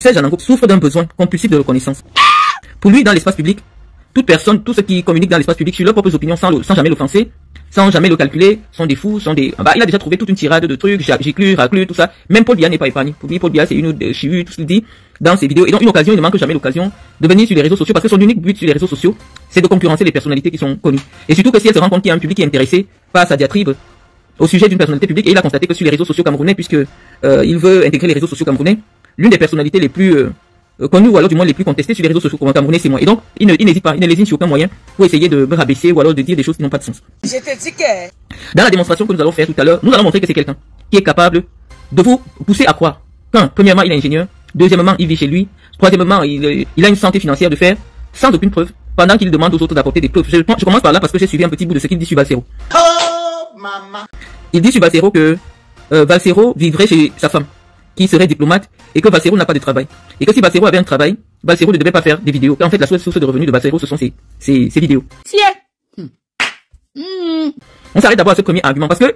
Serge Anango souffre d'un besoin compulsif de reconnaissance. Pour lui, dans l'espace public, toute personne, tous ceux qui communiquent dans l'espace public sur leurs propres opinions sans jamais l'offenser, sans jamais le calculer, sont des fous, sont des... Bah, il a déjà trouvé toute une tirade de trucs, giclure, raclure, tout ça. Même Paul Biya n'est pas épargné. Pour lui, Paul Biya, c'est une chihue, tout ce qu'il dit dans ses vidéos. Et donc, une occasion, il ne manque jamais l'occasion de venir sur les réseaux sociaux, parce que son unique but sur les réseaux sociaux, c'est de concurrencer les personnalités qui sont connues. Et surtout que si elle se rend compte qu'il y a un public qui est intéressé par sa diatribe au sujet d'une personnalité publique, et il a constaté que sur les réseaux sociaux camerounais, puisque il veut intégrer les réseaux sociaux camerounais, l'une des personnalités les plus connues, ou alors du moins les plus contestées sur les réseaux sociaux camerounais, c'est moi. Et donc, il n'hésite pas, il ne lésine sur aucun moyen pour essayer de me rabaisser ou alors de dire des choses qui n'ont pas de sens. Je te dis que... Dans la démonstration que nous allons faire tout à l'heure, nous allons montrer que c'est quelqu'un qui est capable de vous pousser à croire qu'un, premièrement, il est ingénieur, deuxièmement, il vit chez lui, troisièmement, il a une santé financière de faire, sans aucune preuve, pendant qu'il demande aux autres d'apporter des preuves. Je commence par là parce que j'ai suivi un petit bout de ce qu'il dit sur Valsero. Oh, maman. Il dit sur Valsero que Valsero vivrait chez sa femme, qui serait diplomate, et que Valsero n'a pas de travail. Et que si Valsero avait un travail, Valsero ne devait pas faire des vidéos. En fait, la seule source de revenus de Valsero, ce sont ses vidéos. On s'arrête d'abord à ce premier argument, parce que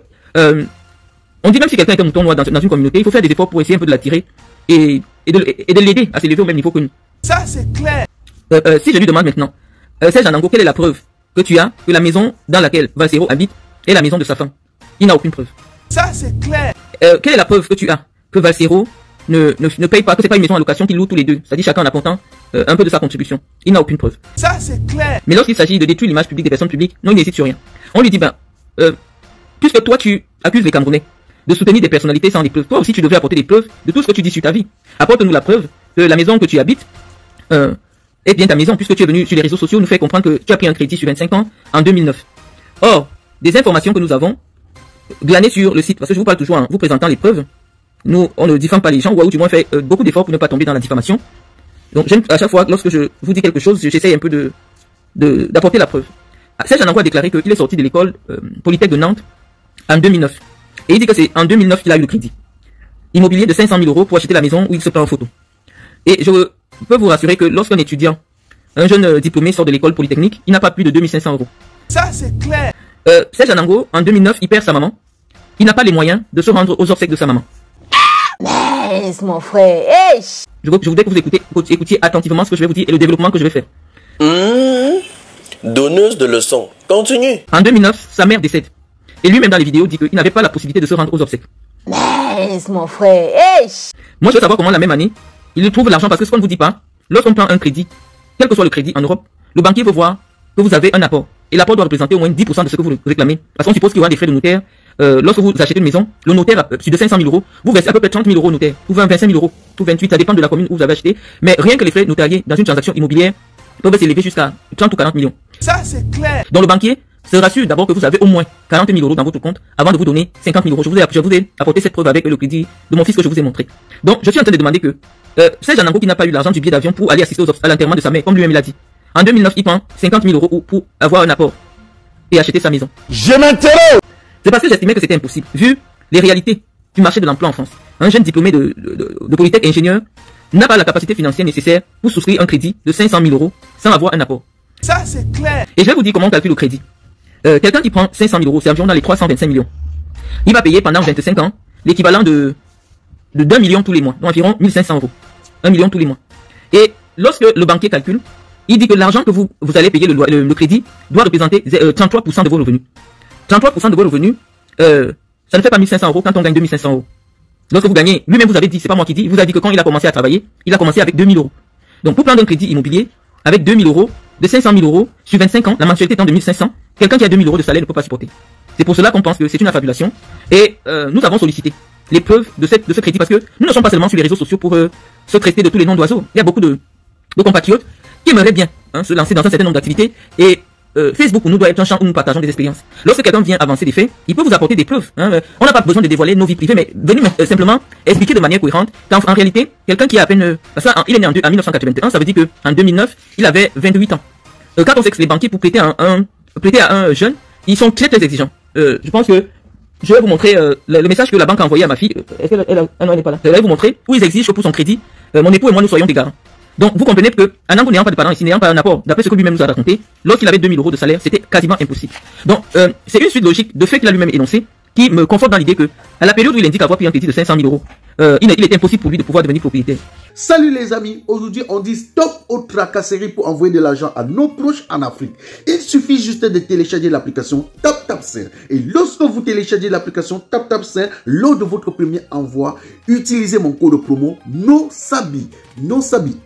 on dit même si quelqu'un est un mouton noir dans une communauté, il faut faire des efforts pour essayer un peu de l'attirer et de l'aider à s'élever au même niveau que nous. Ça, c'est clair. Si je lui demande maintenant, Serge Anango, quelle est la preuve que tu as que la maison dans laquelle Valsero habite est la maison de sa femme? Il n'a aucune preuve. Ça, c'est clair. Quelle est la preuve que tu as que Valsero ne paye pas, que c'est pas une maison à location qu'ils louent tous les deux, c'est-à-dire chacun en apportant un peu de sa contribution? Il n'a aucune preuve. Ça, c'est clair. Mais lorsqu'il s'agit de détruire l'image publique des personnes publiques, non, il n'hésite sur rien. On lui dit, puisque toi tu accuses les Camerounais de soutenir des personnalités sans des preuves, toi aussi tu devrais apporter des preuves de tout ce que tu dis sur ta vie. Apporte-nous la preuve que la maison que tu habites est bien ta maison, puisque tu es venu sur les réseaux sociaux nous faire comprendre que tu as pris un crédit sur 25 ans en 2009. Or, des informations que nous avons glanées sur le site, parce que je vous parle toujours en vous présentant les preuves, nous, on ne diffame pas les gens, ou du moins fait beaucoup d'efforts pour ne pas tomber dans la diffamation. Donc, à chaque fois, lorsque je vous dis quelque chose, j'essaye un peu d'apporter la preuve. Serge Anango a déclaré qu'il est sorti de l'école Polytech de Nantes en 2009. Et il dit que c'est en 2009 qu'il a eu le crédit immobilier de 500 000 euros pour acheter la maison où il se prend en photo. Et je peux vous rassurer que lorsqu'un étudiant, un jeune diplômé sort de l'école polytechnique, il n'a pas plus de 2500 euros. Ça, c'est clair. Serge Anango, en 2009, il perd sa maman. Il n'a pas les moyens de se rendre aux obsèques de sa maman. Laisse mon frère. Hey. Je voudrais que vous écoutiez attentivement ce que je vais vous dire et le développement que je vais faire. Donneuse de leçons. Continue. En 2009, sa mère décède. Et lui-même dans les vidéos dit qu'il n'avait pas la possibilité de se rendre aux obsèques. Laisse mon frère. Hey. Moi, je veux savoir comment la même année, il trouve l'argent, parce que ce qu'on ne vous dit pas, lorsqu'on prend un crédit, quel que soit le crédit en Europe, le banquier veut voir que vous avez un apport. Et l'apport doit représenter au moins 10% de ce que vous réclamez. Parce qu'on suppose qu'il y aura des frais de notaire. Lorsque vous achetez une maison, le notaire, sur de 500 000 euros, vous versez à peu près 30 000 euros au notaire, ou 25 000 euros, ou 28, ça dépend de la commune où vous avez acheté. Mais rien que les frais notariés dans une transaction immobilière peuvent s'élever jusqu'à 30 ou 40 millions. Ça, c'est clair. Donc le banquier se rassure d'abord que vous avez au moins 40 000 euros dans votre compte avant de vous donner 50 000 euros. Je vous ai apporté cette preuve avec le crédit de mon fils que je vous ai montré. Donc je suis en train de demander que Serge Anango qui n'a pas eu l'argent du billet d'avion pour aller assister à l'enterrement de sa mère, comme lui-même l'a dit. En 2009, il prend 50 000 euros pour avoir un apport et acheter sa maison. Je m'interroge. C'est parce que j'estimais que c'était impossible, vu les réalités du marché de l'emploi en France. Un jeune diplômé de Polytech ingénieur n'a pas la capacité financière nécessaire pour souscrire un crédit de 500 000 euros sans avoir un apport. Ça, c'est clair. Et je vais vous dire comment on calcule le crédit. Quelqu'un qui prend 500 000 euros, c'est environ dans les 325 millions. Il va payer pendant 25 ans l'équivalent de 1 million tous les mois, donc environ 1500 euros. 1 million tous les mois. Et lorsque le banquier calcule, il dit que l'argent que vous allez payer le crédit doit représenter 33% de vos revenus. 33% de vos revenus, ça ne fait pas 1500 euros quand on gagne 2500 euros. Lorsque vous gagnez, lui-même vous avez dit, c'est pas moi qui dis, il vous a dit que quand il a commencé à travailler, il a commencé avec 2000 euros. Donc pour prendre un crédit immobilier, avec 2000 euros, de 500 000 euros, sur 25 ans, la mensualité étant de 1500, quelqu'un qui a 2000 euros de salaire ne peut pas supporter. C'est pour cela qu'on pense que c'est une affabulation. Et nous avons sollicité les preuves de ce crédit, parce que nous ne sommes pas seulement sur les réseaux sociaux pour se traiter de tous les noms d'oiseaux. Il y a beaucoup de compatriotes qui aimeraient bien se lancer dans un certain nombre d'activités. Et Facebook pour nous doit être un champ où nous partageons des expériences. Lorsque quelqu'un vient avancer des faits, il peut vous apporter des preuves. On n'a pas besoin de dévoiler nos vies privées, mais venez simplement expliquer de manière cohérente qu'en réalité, quelqu'un qui a à peine... Parce qu'il est né en 1981, ça veut dire qu'en 2009, il avait 28 ans. Quand on sait que les banquiers, pour prêter à un jeune, ils sont très très exigeants. Je pense que je vais vous montrer le message que la banque a envoyé à ma fille. Non, elle n'est pas là. Je vais vous montrer où ils exigent que pour son crédit, mon époux et moi, nous soyons des garants. Donc, vous comprenez que, Anango n'ayant pas de parents ici, n'ayant pas un apport, d'après ce que lui-même nous a raconté, lorsqu'il avait 2000 euros de salaire, c'était quasiment impossible. Donc, c'est une suite logique de faits qu'il a lui-même énoncé, qui me conforte dans l'idée que, à la période où il indique avoir pris un crédit de 500 000 euros, il est impossible pour lui de pouvoir devenir propriétaire. Salut les amis, aujourd'hui on dit stop aux tracasseries pour envoyer de l'argent à nos proches en Afrique. Il suffit juste de télécharger l'application TapTapSend. Et lorsque vous téléchargez l'application TapTapSend, lors de votre premier envoi, utilisez mon code promo NOSABY,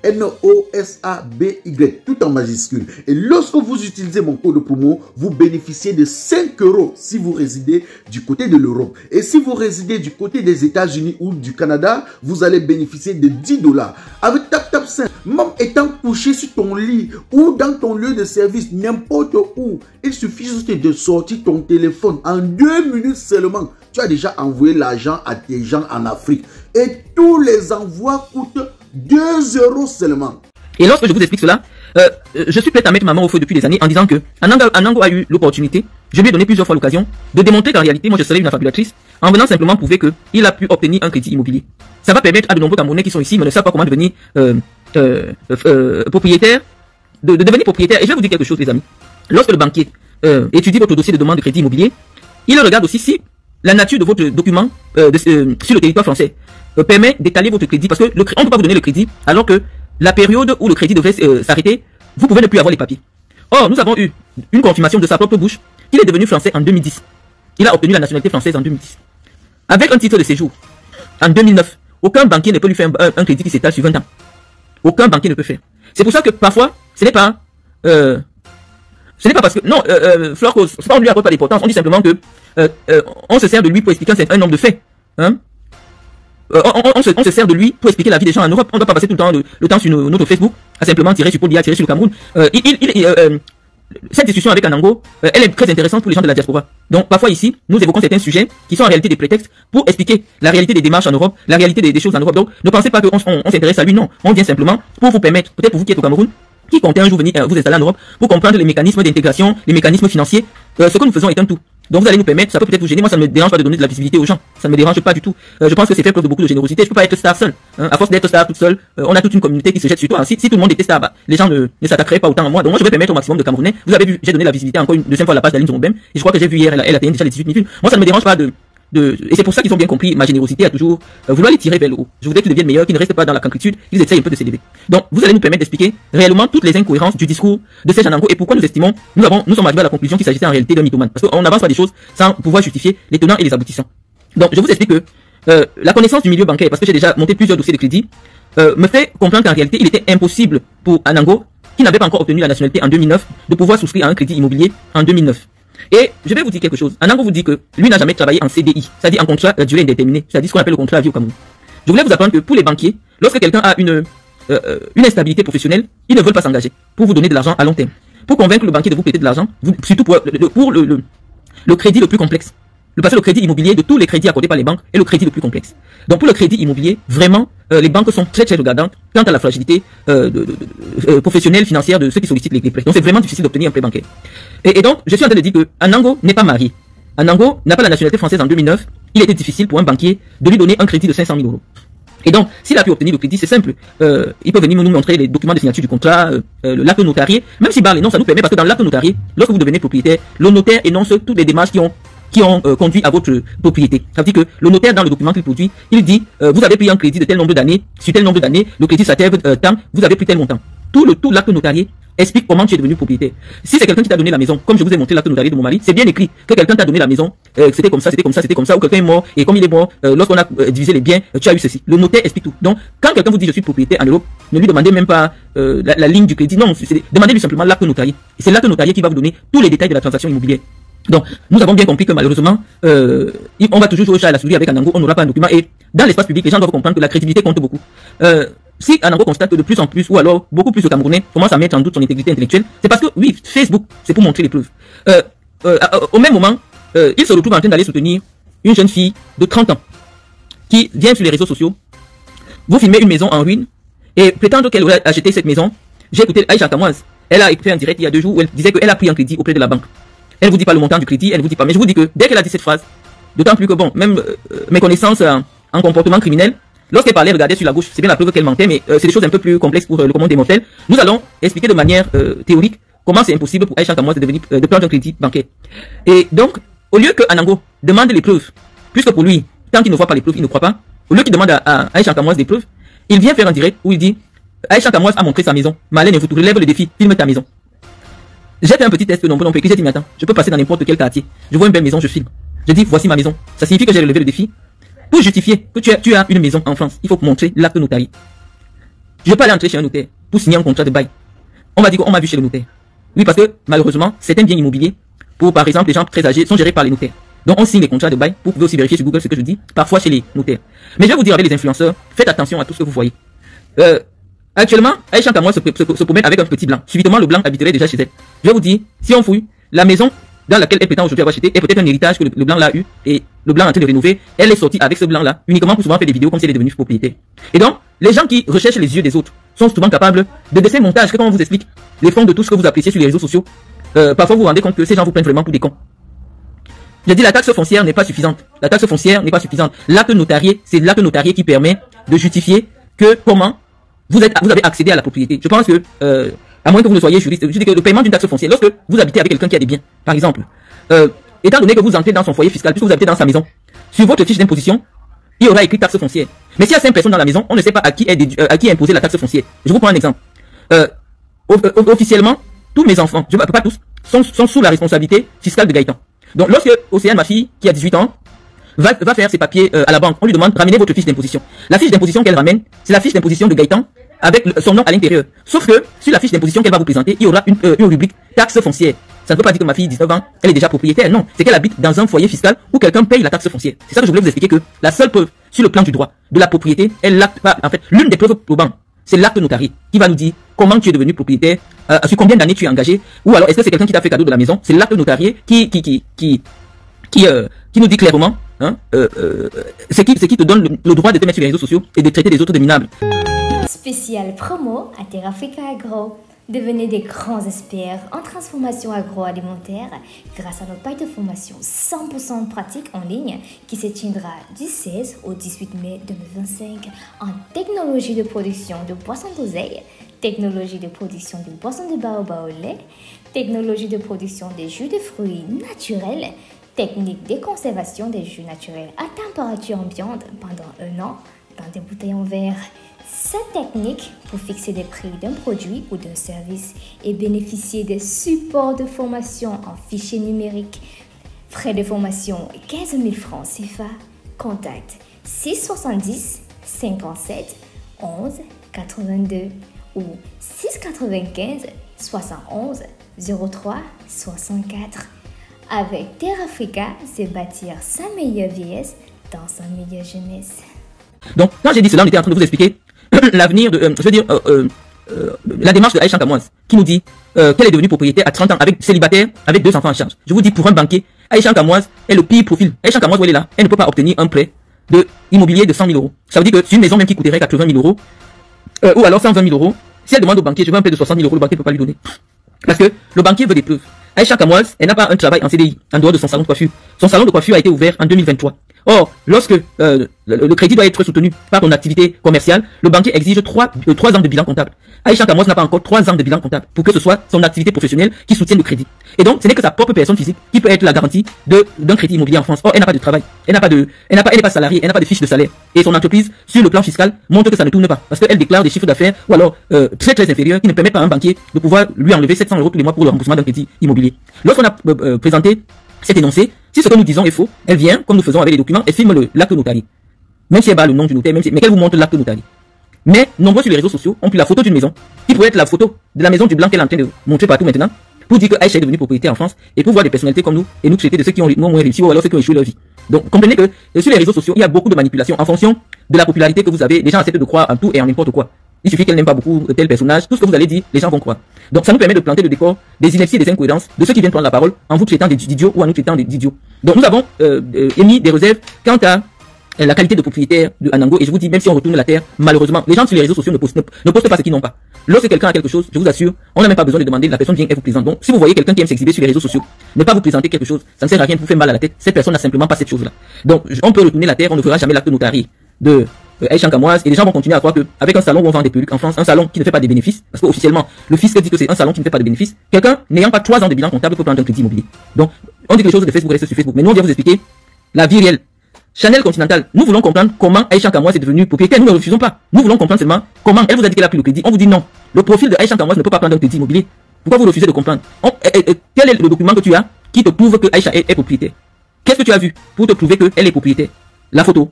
N-O-S-A-B-Y, tout en majuscule. Et lorsque vous utilisez mon code promo, vous bénéficiez de 5 € si vous résidez du côté de l'Europe. Et si vous résidez du côté des États-Unis ou du Canada, vous allez bénéficier de 10 $. Avec TapTapSend, même étant couché sur ton lit ou dans ton lieu de service, n'importe où, il suffit juste de sortir ton téléphone. En 2 minutes seulement, tu as déjà envoyé l'argent à tes gens en Afrique. Et tous les envois coûtent 2 € seulement. Et lorsque je vous explique cela, je suis prêt à mettre ma main au feu depuis des années en disant que Anango a eu l'opportunité, je lui ai donné plusieurs fois l'occasion, de démontrer qu'en réalité, moi je serais une affabulatrice, en venant simplement prouver qu'il a pu obtenir un crédit immobilier. Ça va permettre à de nombreux Camerounais qui sont ici, mais ne savent pas comment devenir propriétaire, de devenir propriétaire. Et je vais vous dire quelque chose, les amis. Lorsque le banquier étudie votre dossier de demande de crédit immobilier, il regarde aussi si la nature de votre document sur le territoire français permet d'étaler votre crédit, parce que on ne peut pas vous donner le crédit alors que la période où le crédit devrait s'arrêter, vous pouvez ne plus avoir les papiers. Or, nous avons eu une confirmation de sa propre bouche qu'il est devenu français en 2010. Il a obtenu la nationalité française en 2010. Avec un titre de séjour en 2009, aucun banquier ne peut lui faire un crédit qui s'étale sur 20 ans. Aucun banquier ne peut faire. C'est pour ça que parfois, ce n'est pas parce que... Non, Florco, on lui accorde pas d'importance. On dit simplement que on se sert de lui pour expliquer un nombre de faits. Hein? On se sert de lui pour expliquer la vie des gens en Europe. On ne doit pas passer tout le temps sur notre Facebook à simplement tirer sur Polia, tirer sur le Cameroun. Cette discussion avec Anango, elle est très intéressante pour les gens de la diaspora. Donc parfois ici, nous évoquons certains sujets qui sont en réalité des prétextes pour expliquer la réalité des démarches en Europe, la réalité des choses en Europe. Donc ne pensez pas qu'on s'intéresse à lui, non. On vient simplement pour vous permettre, peut-être pour vous qui êtes au Cameroun, qui comptez un jour venir vous installer en Europe, pour comprendre les mécanismes d'intégration, les mécanismes financiers. Ce que nous faisons est un tout. Donc vous allez nous permettre, ça peut peut-être vous gêner, moi ça ne me dérange pas de donner de la visibilité aux gens, ça ne me dérange pas du tout. Je pense que c'est faire preuve de beaucoup de générosité, je peux pas être star seul. Hein. À force d'être star toute seule, on a toute une communauté qui se jette sur toi. Si tout le monde était star, les gens ne s'attaqueraient pas autant à moi. Donc moi je vais permettre au maximum de Camerounais. Vous avez vu, j'ai donné la visibilité encore une deuxième fois à la page d'Aline Zombem, et je crois que j'ai vu hier, elle atteint déjà les 18 000 vues. Moi ça ne me dérange pas et c'est pour ça qu'ils ont bien compris ma générosité à toujours vouloir les tirer vers le haut. Je voudrais qu'ils deviennent meilleurs, qu'ils ne restent pas dans la cancritude, qu'ils essayent un peu de s'élever. Donc vous allez nous permettre d'expliquer réellement toutes les incohérences du discours de Serge Anango et pourquoi nous estimons, nous sommes arrivés à la conclusion qu'il s'agissait en réalité d'un mythomane. Parce qu'on n'avance pas des choses sans pouvoir justifier les tenants et les aboutissants. Donc je vous explique que la connaissance du milieu bancaire, parce que j'ai déjà monté plusieurs dossiers de crédit, me fait comprendre qu'en réalité il était impossible pour Anango, qui n'avait pas encore obtenu la nationalité en 2009, de pouvoir souscrire à un crédit immobilier en 2009. Et je vais vous dire quelque chose. Anango vous dit que lui n'a jamais travaillé en CDI, c'est-à-dire en contrat à durée indéterminée, c'est-à-dire ce qu'on appelle le contrat à vie au Cameroun. Je voulais vous apprendre que pour les banquiers, lorsque quelqu'un a une instabilité professionnelle, ils ne veulent pas s'engager pour vous donner de l'argent à long terme. Pour convaincre le banquier de vous prêter de l'argent, surtout pour le crédit le plus complexe. Parce que le crédit immobilier de tous les crédits accordés par les banques est le crédit le plus complexe. Donc pour le crédit immobilier, vraiment, les banques sont très très regardantes quant à la fragilité professionnelle, financière de ceux qui sollicitent les prêts. Donc c'est vraiment difficile d'obtenir un prêt bancaire. Et donc, je suis en train de dire que Anango n'est pas marié. Anango n'a pas la nationalité française en 2009. Il était difficile pour un banquier de lui donner un crédit de 500 000 euros. Et donc, s'il a pu obtenir le crédit, c'est simple. Il peut venir nous montrer les documents de signature du contrat, l'acte notarié. Même si barre les noms, ça nous permet, parce que dans l'acte notarié, lorsque vous devenez propriétaire, le notaire énonce toutes les démarches qui ont conduit à votre propriété. Ça veut dire que le notaire, dans le document qu'il produit, il dit, vous avez pris un crédit de tel nombre d'années, sur tel nombre d'années, le crédit s'achève tant, vous avez pris tel montant. Tout l'acte notarié explique comment tu es devenu propriétaire. Si c'est quelqu'un qui t'a donné la maison, comme je vous ai montré l'acte notarié de mon mari, c'est bien écrit que quelqu'un t'a donné la maison, c'était comme ça, c'était comme ça, c'était comme ça, ou quelqu'un est mort, et comme il est mort, lorsqu'on a divisé les biens, tu as eu ceci. Le notaire explique tout. Donc, quand quelqu'un vous dit je suis propriétaire en Europe, ne lui demandez même pas la ligne du crédit, non, demandez-lui simplement l'acte notarié. Et c'est l'acte notarié qui va vous donner tous les détails de la transaction immobilière. Donc, nous avons bien compris que malheureusement, on va toujours jouer au chat à la souris avec Anango, on n'aura pas un document, et dans l'espace public, les gens doivent comprendre que la crédibilité compte beaucoup. Si Anango constate que de plus en plus, ou alors beaucoup plus de Camerounais commencent à mettre en doute son intégrité intellectuelle, c'est parce que, oui, Facebook, c'est pour montrer les preuves. Au même moment, il se retrouve en train d'aller soutenir une jeune fille de 30 ans qui vient sur les réseaux sociaux, vous filmez une maison en ruine, et prétendre qu'elle aurait acheté cette maison. J'ai écouté Aïcha Kamoise, elle a écouté en direct il y a 2 jours où elle disait qu'elle a pris un crédit auprès de la banque. Elle vous dit pas le montant du crédit, elle vous dit pas, mais je vous dis que dès qu'elle a dit cette phrase, d'autant plus que bon, même mes connaissances en comportement criminel, lorsqu'elle parlait, regardez sur la gauche, c'est bien la preuve qu'elle mentait, mais c'est des choses un peu plus complexes pour le commun des mortels. Nous allons expliquer de manière théorique comment c'est impossible pour Aïcha Kamoise de prendre un crédit bancaire. Et donc, au lieu que Anango demande les preuves, puisque pour lui, tant qu'il ne voit pas les preuves, il ne croit pas, au lieu qu'il demande à Aïcha Kamoise des preuves, il vient faire un direct où il dit Aïcha Kamoise a montré sa maison. Malène Foutou, relève le défi, filme ta maison. J'ai fait un petit test non peut j'ai dit mais attends, je peux passer dans n'importe quel quartier. Je vois une belle maison, je filme. Je dis voici ma maison. Ça signifie que j'ai relevé le défi. Pour justifier que tu as une maison en France, il faut montrer l'acte notarié. Je peux aller entrer chez un notaire pour signer un contrat de bail. On m'a dit qu'on m'a vu chez le notaire. Oui, parce que malheureusement, certains biens immobiliers, pour par exemple les gens très âgés, sont gérés par les notaires. Donc on signe les contrats de bail. Vous pouvez aussi vérifier sur Google ce que je dis, parfois chez les notaires. Mais je vais vous dire avec les influenceurs, faites attention à tout ce que vous voyez. Actuellement, Aïcha Kamoise se promène avec un petit blanc. Subitement, le blanc habiterait déjà chez elle. Je vais vous dire, si on fouille, la maison dans laquelle elle prétend aujourd'hui avoir acheté est peut-être un héritage que le blanc l'a eu et le blanc est en train de rénover. Elle est sortie avec ce blanc-là uniquement pour souvent faire des vidéos comme si elle est devenue propriétaire. Et donc, les gens qui recherchent les yeux des autres sont souvent capables de dessiner un montage que quand on vous explique les fonds de tout ce que vous appréciez sur les réseaux sociaux, parfois vous vous rendez compte que ces gens vous prennent vraiment pour des cons. Je dis la taxe foncière n'est pas suffisante. La taxe foncière n'est pas suffisante. L'acte notarié, c'est l'acte notarié qui permet de justifier que comment vous avez accédé à la propriété. Je pense que, à moins que vous ne soyez juriste, je dis que le paiement d'une taxe foncière, lorsque vous habitez avec quelqu'un qui a des biens, par exemple, étant donné que vous entrez dans son foyer fiscal, puisque vous habitez dans sa maison, sur votre fiche d'imposition, il y aura écrit taxe foncière. Mais s'il y a 5 personnes dans la maison, on ne sait pas à qui est imposée la taxe foncière. Je vous prends un exemple. Officiellement, tous mes enfants, je ne pas tous, sont sous la responsabilité fiscale de Gaëtan. Donc lorsque Océane, ma fille, qui a 18 ans, va faire ses papiers à la banque, on lui demande ramenez votre fiche d'imposition. La fiche d'imposition qu'elle ramène, c'est la fiche d'imposition de Gaëtan avec son nom à l'intérieur. Sauf que sur la fiche d'imposition qu'elle va vous présenter, il y aura une rubrique taxe foncière. Ça ne veut pas dire que ma fille 19 ans, elle est déjà propriétaire. Non, c'est qu'elle habite dans un foyer fiscal où quelqu'un paye la taxe foncière. C'est ça que je voulais vous expliquer, que la seule preuve sur le plan du droit de la propriété, en fait, l'une des preuves probantes, c'est l'acte notarié qui va nous dire comment tu es devenu propriétaire, sur combien d'années tu es engagé, ou alors est-ce que c'est quelqu'un qui t'a fait cadeau de la maison. C'est l'acte notarié qui nous dit clairement, hein, c'est qui te donne le droit de te mettre sur les réseaux sociaux et de traiter les autres de minables. Spécial promo à Terrafrica Agro. Devenez des grands experts en transformation agroalimentaire grâce à notre paille de formation 100% pratique en ligne qui se tiendra du 16 au 18 mai 2025 en technologie de production de boissons d'oseille, technologie de production de boissons de baobab au lait, technologie de production des jus de fruits naturels, technique de conservation des jus naturels à température ambiante pendant 1 an dans des bouteilles en verre. Cette technique pour fixer les prix d'un produit ou d'un service et bénéficier des supports de formation en fichier numérique. Frais de formation 15 000 francs CFA. Contact 670 57 11 82 ou 695 71 03 64. Avec Terrafrica, c'est bâtir sa meilleure vieillesse dans sa meilleure jeunesse. Donc, quand j'ai dit cela, on était en train de vous expliquer l'avenir de, la démarche de Aïcha Kamoise, qui nous dit qu'elle est devenue propriétaire à 30 ans, avec célibataire, avec 2 enfants en charge. Je vous dis, pour un banquier, Aïcha Kamoise est le pire profil. Aïcha Kamoise, où elle est là, elle ne peut pas obtenir un prêt immobilier de 100 000 euros. Ça veut dire que c'est une maison même qui coûterait 80 000 euros, ou alors 120 000 euros, si elle demande au banquier, je veux un prêt de 60 000 euros, le banquier ne peut pas lui donner. Parce que le banquier veut des preuves. Aïcha Kamoise, elle n'a pas un travail en CDI, en dehors de son salon de coiffure. Son salon de coiffure a été ouvert en 2023. Or, lorsque le crédit doit être soutenu par ton activité commerciale, le banquier exige 3 ans de bilan comptable. Aïcha Kamoise n'a pas encore 3 ans de bilan comptable pour que ce soit son activité professionnelle qui soutienne le crédit. Et donc, ce n'est que sa propre personne physique qui peut être la garantie d'un crédit immobilier en France. Or, elle n'a pas de travail. Elle n'est pas salariée, elle n'a pas de fiche de salaire. Et son entreprise, sur le plan fiscal, montre que ça ne tourne pas. Parce qu'elle déclare des chiffres d'affaires, ou alors, très inférieurs, qui ne permettent pas à un banquier de pouvoir lui enlever 700 euros tous les mois pour le remboursement d'un crédit immobilier. Lorsqu'on a présenté cet énoncé, si ce que nous disons est faux, elle vient, comme nous faisons avec les documents, elle filme l'acte notarié. Même si elle bat le nom du notaire, mais qu'elle vous montre l'acte notarié. Mais nombreux sur les réseaux sociaux ont pris la photo d'une maison, qui pourrait être la photo de la maison du blanc qu'elle est en train de montrer partout maintenant, pour dire que Aïcha est devenue propriétaire en France, et pour voir des personnalités comme nous, et nous traiter de ceux qui ont moins réussi, ou alors ceux qui ont échoué leur vie. Donc, comprenez que sur les réseaux sociaux, il y a beaucoup de manipulations en fonction de la popularité que vous avez. Les gens acceptent de croire en tout et en n'importe quoi. Il suffit qu'elle n'aime pas beaucoup tel personnage, tout ce que vous allez dire, les gens vont croire. Donc ça nous permet de planter le décor des inepties et des incohérences de ceux qui viennent prendre la parole en vous traitant d'idiots ou en nous traitant d'idiots. Donc nous avons émis des réserves quant à la qualité de propriétaire de Anango, et je vous dis, même si on retourne la terre, malheureusement, les gens sur les réseaux sociaux ne postent pas ce qu'ils n'ont pas. Lorsque quelqu'un a quelque chose, je vous assure, on n'a même pas besoin de demander, la personne vient et vous présente. Donc si vous voyez quelqu'un qui aime s'exhiber sur les réseaux sociaux, ne pas vous présenter quelque chose, ça ne sert à rien de vous faire mal à la tête, cette personne n'a simplement pas cette chose-là. Donc on peut retourner la terre, on ne fera jamais l'acte notarié de Aïcha Kamoise, et les gens vont continuer à croire que avec un salon où on vend des perruques en France, un salon qui ne fait pas des bénéfices, parce que officiellement le fisc dit que c'est un salon qui ne fait pas de bénéfices, quelqu'un n'ayant pas 3 ans de bilan comptable peut prendre un crédit immobilier. Donc On dit que les choses de Facebook restent sur Facebook, mais nous on vient vous expliquer la vie réelle. Chanel Continental, nous voulons comprendre comment Aïcha Kamoise est devenue propriétaire. Nous ne refusons pas. Nous voulons comprendre seulement comment elle vous a dit qu'elle a pris le crédit. On vous dit non. Le profil de Aïcha Kamoise ne peut pas prendre un crédit immobilier. Pourquoi vous refusez de comprendre? Quel est le document que tu as qui te prouve que Aïcha est propriétaire? Qu'est-ce que tu as vu pour te prouver qu'elle est propriétaire? La photo.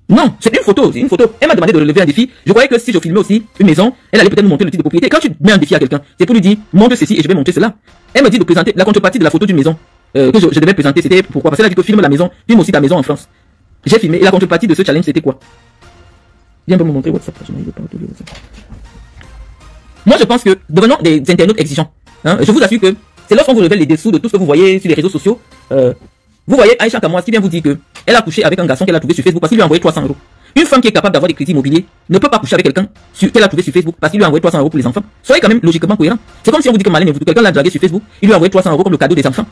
Non, c'est une photo, c'est une photo. Elle m'a demandé de relever un défi. Je croyais que si je filmais aussi une maison, elle allait peut-être nous montrer le titre de propriété. Quand tu mets un défi à quelqu'un, c'est pour lui dire, montre ceci et je vais montrer cela. Elle me dit de présenter la contrepartie de la photo d'une maison que je devais présenter. C'était pourquoi? Parce qu'elle a dit que filme la maison, filme aussi ta maison en France. J'ai filmé et la contrepartie de ce challenge c'était quoi? Viens un peu me montrer WhatsApp. Moi je pense que devenons des internautes exigeants. Hein? Je vous assure que c'est lorsqu'on vous révèle les dessous de tout ce que vous voyez sur les réseaux sociaux. Vous voyez Aïcha Kamoise qui vient vous dire que elle a couché avec un garçon qu'elle a trouvé sur Facebook parce qu'il lui a envoyé 300 €. Une femme qui est capable d'avoir des crédits immobiliers ne peut pas coucher avec quelqu'un qu'elle a trouvé sur Facebook parce qu'il lui a envoyé 300 € pour les enfants. Soyez quand même logiquement cohérent. C'est comme si on vous dit que Malène, quelqu'un l'a dragué sur Facebook, il lui a envoyé 300 € comme le cadeau des enfants.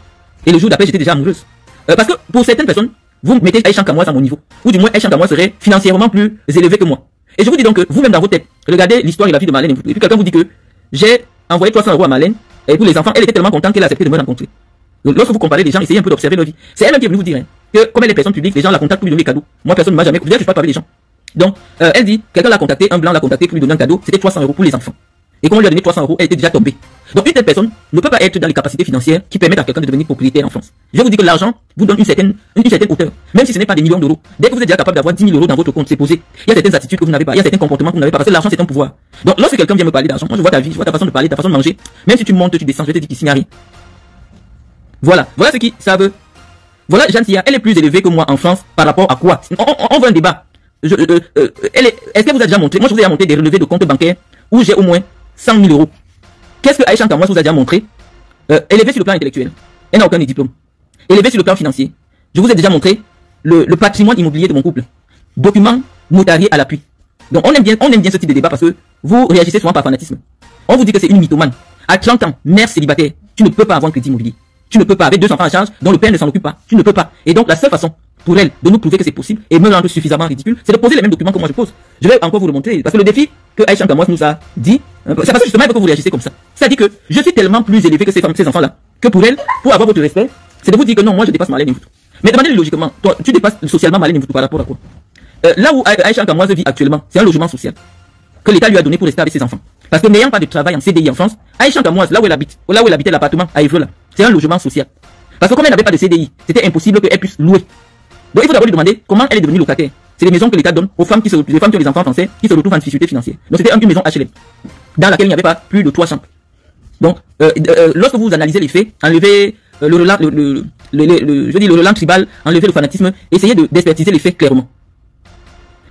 Et le jour d'après, j'étais déjà amoureuse. Parce que pour certaines personnes, vous mettez Aïcha Kamoise à mon niveau. Ou du moins, Aïcha Kamoise serait financièrement plus élevé que moi. Et je vous dis donc que vous-même dans vos têtes, regardez l'histoire et la vie de Malène. Et puis quelqu'un vous dit que j'ai envoyé 300 € à Malène. Et pour les enfants, elle était tellement contente qu'elle a accepté de me rencontrer. Donc, lorsque vous comparez les gens, essayez un peu d'observer leur vie. C'est elle qui est venue vous dire que comme elle est personne publique, les gens la contactent pour lui donner des cadeaux. Moi, personne ne m'a jamais contacté, je ne parle pas avec les gens. Donc, elle dit, quelqu'un l'a contacté, un blanc l'a contacté pour lui donner un cadeau, c'était 300 € pour les enfants. Et quand on lui a donné 300 €, elle était déjà tombée. Donc, une telle personne ne peut pas être dans les capacités financières qui permettent à quelqu'un de devenir propriétaire en France. Je vous dis que l'argent vous donne une certaine hauteur. Même si ce n'est pas des millions d'euros. Dès que vous êtes déjà capable d'avoir 10 000 € dans votre compte, c'est posé. Il y a certaines attitudes que vous n'avez pas, il y a certains comportements que vous n'avez pas, parce que l'argent c'est un pouvoir. Donc, lorsque quelqu'un vient me parler d'argent, moi je vois ta vie, je vois ta façon de parler, ta façon de manger. Même si tu montes, tu descends, je vais te dire qu'ici il n'y a rien. Voilà ce qui savent. Voilà, Jeanne, elle est plus élevée que moi en France par rapport à quoi? On veut un débat. Est-ce que vous a déjà montré? Moi, je vous ai montré des relevés de compte bancaire où j'ai au moins 100 000 €. Qu'est-ce que Aïcha Kamoise vous a déjà montré? Élevée sur le plan intellectuel. Elle n'a aucun diplôme. Élevée sur le plan financier. Je vous ai déjà montré le patrimoine immobilier de mon couple. Documents notariés à l'appui. Donc, on aime bien ce type de débat parce que vous réagissez souvent par fanatisme. On vous dit que c'est une mythomane. À 30 ans, mère célibataire, tu ne peux pas avoir un crédit immobilier. Tu ne peux pas, avec 2 enfants à charge, dont le père ne s'en occupe pas. Tu ne peux pas. Et donc, la seule façon pour elle de nous prouver que c'est possible et me rendre suffisamment ridicule, c'est de poser les mêmes documents que moi je pose. Je vais encore vous le montrer. Parce que le défi que Aïcha Kamoise nous a dit, c'est parce que justement, il faut que vous réagissez comme ça. C'est-à-dire que je suis tellement plus élevé que ces enfants-là, que pour elle, pour avoir votre respect, c'est de vous dire que non, moi je dépasse Malène Mvoutou. Mais demandez-le logiquement, toi, tu dépasses socialement Malène Mvoutou par rapport à quoi? Là où Aïcha Kamoise vit actuellement, c'est un logement social que l'État lui a donné pour rester avec ses enfants. Parce que n'ayant pas de travail en CDI en France, Aïcha Kamoise, là où elle habitait l'appartement à Évreux là, c'est un logement social. Parce que comme elle n'avait pas de CDI, c'était impossible qu'elle puisse louer. Donc il faut d'abord lui demander comment elle est devenue locataire. C'est des maisons que l'État donne aux femmes qui ont des enfants français qui se retrouvent en difficulté financière. Donc c'était une maison HLM dans laquelle il n'y avait pas plus de 3 chambres. Donc lorsque vous analysez les faits, enlevez le relent tribal, enlevez le fanatisme, essayez d'expertiser les faits clairement.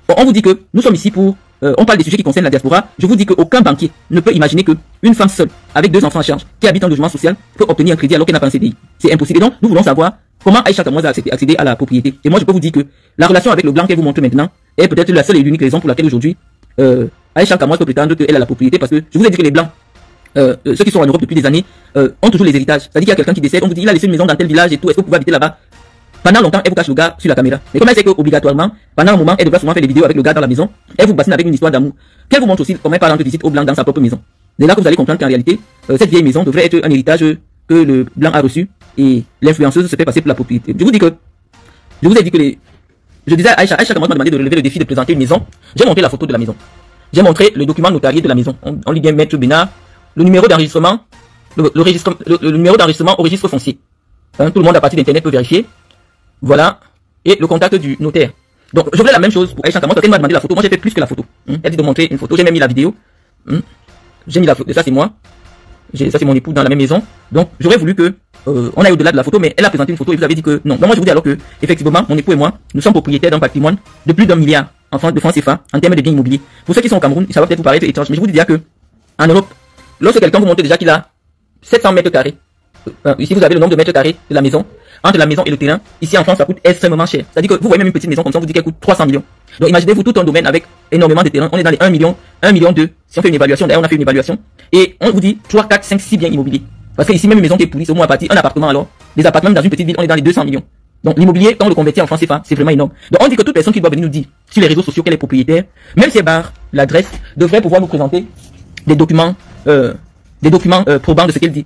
Bon, on vous dit que nous sommes ici pour on parle des sujets qui concernent la diaspora. Je vous dis qu'aucun banquier ne peut imaginer qu'une femme seule, avec 2 enfants à charge, qui habite en logement social, peut obtenir un crédit alors qu'elle n'a pas un CDI. C'est impossible. Et donc, nous voulons savoir comment Aïcha Kamoise a accédé à la propriété. Et moi, je peux vous dire que la relation avec le blanc qu'elle vous montre maintenant est peut-être la seule et l'unique raison pour laquelle aujourd'hui, Aïcha Kamoise peut prétendre qu'elle a la propriété, parce que je vous ai dit que les blancs, ceux qui sont en Europe depuis des années, ont toujours les héritages. C'est-à-dire qu'il y a quelqu'un qui décède, on vous dit il a laissé une maison dans tel village et tout, est-ce que vous pouvez habiter là-bas? Pendant longtemps, elle vous cache le gars sur la caméra. Mais comme elle sait qu'obligatoirement, pendant un moment, elle devra souvent faire des vidéos avec le gars dans la maison, elle vous bassine avec une histoire d'amour. Qu'elle vous montre aussi comment elle part rendre visite au blanc dans sa propre maison. C'est là que vous allez comprendre qu'en réalité, cette vieille maison devrait être un héritage que le blanc a reçu et l'influenceuse se fait passer pour la propriété. Je vous ai dit que je disais à Aïcha Kamoise m'a demandé de relever le défi de présenter une maison. J'ai montré la photo de la maison. J'ai montré le document notarié de la maison. On lit bien Maître Bénard, le numéro d'enregistrement, le numéro d'enregistrement au registre foncier. Tout le monde à partir d'internet peut vérifier. Voilà. Et le contact du notaire. Donc, je voulais la même chose pour Aïcha Kamoise. Elle m'a demandé la photo. Moi, j'ai fait plus que la photo. Elle dit de montrer une photo. J'ai même mis la vidéo. J'ai mis la photo. Ça, c'est moi. Ça, c'est mon époux dans la même maison. Donc, j'aurais voulu que, on aille au-delà de la photo, mais elle a présenté une photo et vous avez dit que non. Donc, moi, je vous dis alors que, effectivement, mon époux et moi, nous sommes propriétaires d'un patrimoine de plus d'1 milliard de francs CFA en termes de biens immobiliers. Pour ceux qui sont au Cameroun, ça va peut-être vous paraître étrange, mais je vous dis déjà que, en Europe, lorsque quelqu'un vous montre déjà qu'il a 700 mètres carrés, ici, vous avez le nombre de mètres carrés de la maison. Entre la maison et le terrain, ici en France, ça coûte extrêmement cher. C'est-à-dire que vous voyez même une petite maison comme ça, on vous dit qu'elle coûte 300 millions. Donc imaginez-vous tout un domaine avec énormément de terrain. On est dans les 1 million 2. Si on fait une évaluation, d'ailleurs on a fait une évaluation. Et on vous dit 3, 4, 5, 6 biens immobiliers. Parce que ici même une maison qui est pourrie, c'est au moins à partir un appartement alors. Des appartements dans une petite ville, on est dans les 200 millions. Donc l'immobilier, quand on le convertit en francs CFA, c'est vraiment énorme. Donc on dit que toute personne qui doit venir nous dire sur les réseaux sociaux qu'elle est propriétaire, même si elle barre l'adresse, devrait pouvoir nous présenter des documents probants de ce qu'elle dit.